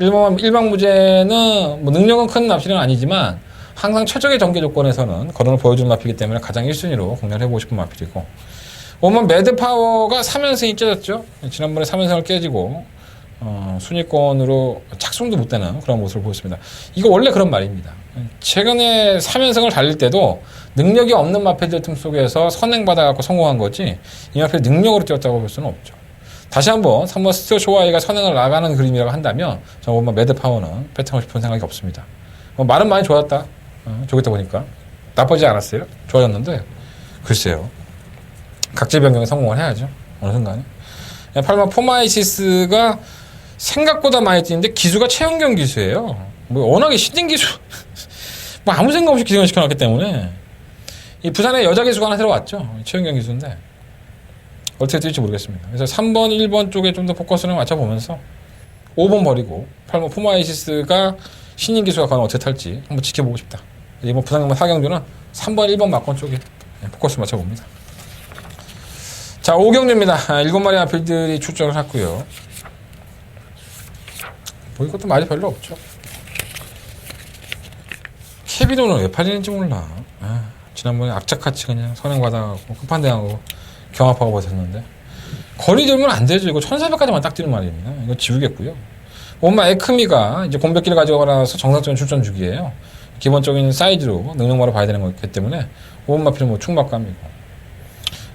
일방 무제는 뭐 능력은 큰 마필은 아니지만 항상 최적의 전개 조건에서는 거론을 보여주는 마필이기 때문에 가장 1순위로 공략을 해보고 싶은 마필이고 5번 매드파워가 3연승이 깨졌죠. 지난번에 3연승을 깨지고 순위권으로 착승도 못 되는 그런 모습을 보였습니다. 이거 원래 그런 말입니다. 최근에 3연승을 달릴 때도 능력이 없는 마필들 틈 속에서 선행받아갖고 성공한 거지 이 마필 능력으로 뛰었다고 볼 수는 없죠. 다시 한번 3번 스틸더 쇼와이가 선행을 나가는 그림이라고 한다면 저는 매드파워는 배팅하고 싶은 생각이 없습니다. 말은 많이 좋았다. 저기다 보니까 나쁘지 않았어요. 좋아졌는데 글쎄요. 각질 변경에 성공을 해야죠. 어느 순간에. 8번 포마이시스가 생각보다 많이 뛰는데 기수가 최연경 기수예요. 뭐 워낙에 신진 기수 뭐 아무 생각 없이 기승을 시켜놨기 때문에 이 부산에 여자 기수가 하나 들어왔죠. 최연경 기수인데 어떻게 뛸지 모르겠습니다. 그래서 3번, 1번 쪽에 좀 더 포커스를 맞춰보면서 5번 버리고 8번 포마이시스가 신인 기수가 과연 어떻게 탈지 한번 지켜보고 싶다. 이번 부산경마 4경주는 3번, 1번 막권 쪽에 포커스 맞춰봅니다. 자, 5경주입니다. 7마리 아필들이 출전을 했고요. 뭐 이것도 말이 별로 없죠. 캐비돈은 왜 팔리는지 몰라. 지난번에 악착같이 그냥 선행받아가고 끝판대하고 경합하고 버텼는데 거리 들면 안 되죠. 이거 1400까지만 딱 뛰는 말입니다. 이거 지우겠고요. 엄마 에크미가 이제 공백기를 가지고 나서 정상적인 출전 주기예요. 기본적인 사이즈로 능력마로 봐야 되는 거기 때문에 오온마필은 뭐 충박감이고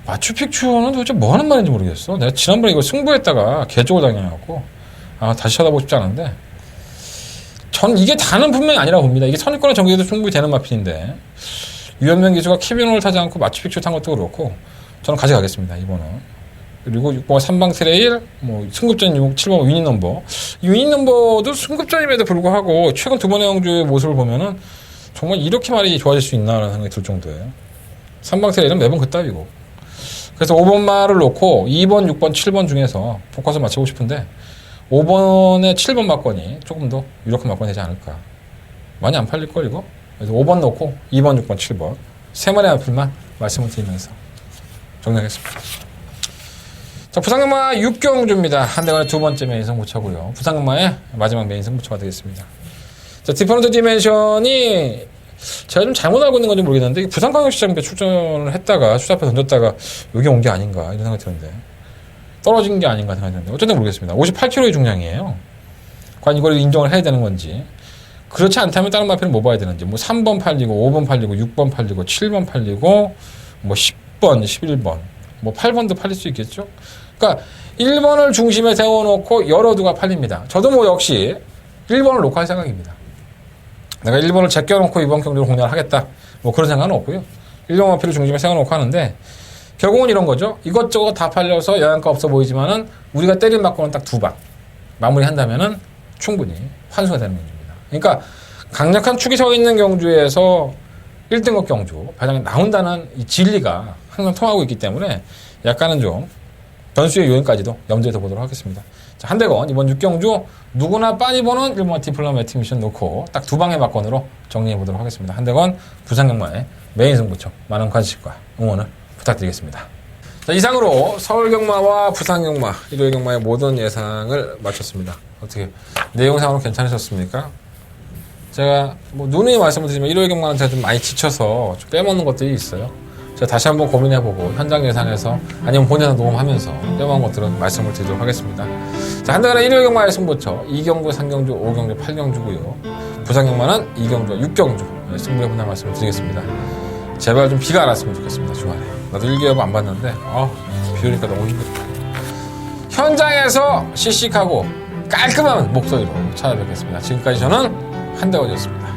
마추픽추는 도대체 뭐 하는 말인지 모르겠어. 내가 지난번에 이거 승부했다가 개쪽을 당해갖고 다시 쳐다보고 싶지 않은데 전 이게 다는 분명히 아니라고 봅니다. 이게 선입권의 전개에도 충분히 되는 마필인데 유현명 기수가 캐비논을 타지 않고 마추픽추 탄 것도 그렇고 저는 가져가겠습니다. 이번은 그리고 6번 3방 트레일, 뭐 승급전 7번 위닝 넘버. 이 위닝 넘버도 승급전임에도 불구하고 최근 두 번의 경주의 모습을 보면은 정말 이렇게 말이 좋아질 수 있나라는 생각이 들 정도예요. 3방 트레일은 매번 그따위고. 그래서 5번 말을 놓고 2번, 6번, 7번 중에서 포커스 맞추고 싶은데 5번에 7번 막건이 조금 더 유력한 막건이 되지 않을까. 많이 안 팔릴걸 이거? 그래서 5번 놓고 2번, 6번, 7번 세 마리 앞필만 말씀을 드리면서 정리하겠습니다. 자, 부상경마 6경주입니다. 한대관의 두 번째 메인 승부처고요. 부상경마의 마지막 메인 승부처가 되겠습니다. 자, 디퍼런트 디멘션이 제가 좀 잘못 알고 있는 건지 모르겠는데 부산광역시장에 출전을 했다가 수자표 던졌다가 여기 온 게 아닌가 이런 생각이 드는데 떨어진 게 아닌가 생각이 드는데 어쨌든 모르겠습니다. 58kg의 중량이에요. 과연 이걸 인정을 해야 되는 건지 그렇지 않다면 다른 마필은 뭐 봐야 되는지 뭐 3번 팔리고 5번 팔리고 6번 팔리고 7번 팔리고 뭐 10번 11번 뭐 8번도 팔릴 수 있겠죠. 그러니까 1번을 중심에 세워놓고 여러 두가 팔립니다. 저도 뭐 역시 1번을 놓고 할 생각입니다. 내가 1번을 제껴놓고 이번 경주를 공략을 하겠다. 뭐 그런 생각은 없고요. 1번 마필을 중심에 세워놓고 하는데 결국은 이런 거죠. 이것저것 다 팔려서 영양가 없어 보이지만은 우리가 때린 맞고는 딱 2방 마무리한다면은 충분히 환수가 되는 경주입니다. 그러니까 강력한 축이 서 있는 경주에서 1등급 경주 배당이 나온다는 이 진리가 항상 통하고 있기 때문에 약간은 좀 변수의 요인까지도 염두에 둬보도록 하겠습니다. 자, 한대건 이번 6경주 누구나 빤히 보는 1번 디플로마 매팅 미션 놓고 딱 2방의 막건으로 정리해보도록 하겠습니다. 한대건 부산경마의 메인 승부처 많은 관심과 응원을 부탁드리겠습니다. 자, 이상으로 서울경마와 부산경마, 일요일경마의 모든 예상을 마쳤습니다. 어떻게 내용상으로 괜찮으셨습니까? 제가 뭐 누누이 말씀을 드리지만 일요일경마는 제가 좀 많이 지쳐서 좀 빼먹는 것들이 있어요. 제가 다시 한번 고민해보고 현장 예상에서 아니면 본연의 녹음하면서 빼먹은 것들은 말씀을 드리도록 하겠습니다. 자, 한달간의 일요일경마의 승부처 2경주, 3경주, 5경주, 8경주고요. 부산경마는 2경주와 6경주 승부의 분할 말씀을 드리겠습니다. 제발 좀 비가 안 왔으면 좋겠습니다. 주말에. 나도 일기예보 안 봤는데 비 오니까 너무 힘들다. 현장에서 씩씩하고 깔끔한 목소리로 찾아뵙겠습니다. 지금까지 저는 한대원이었습니다.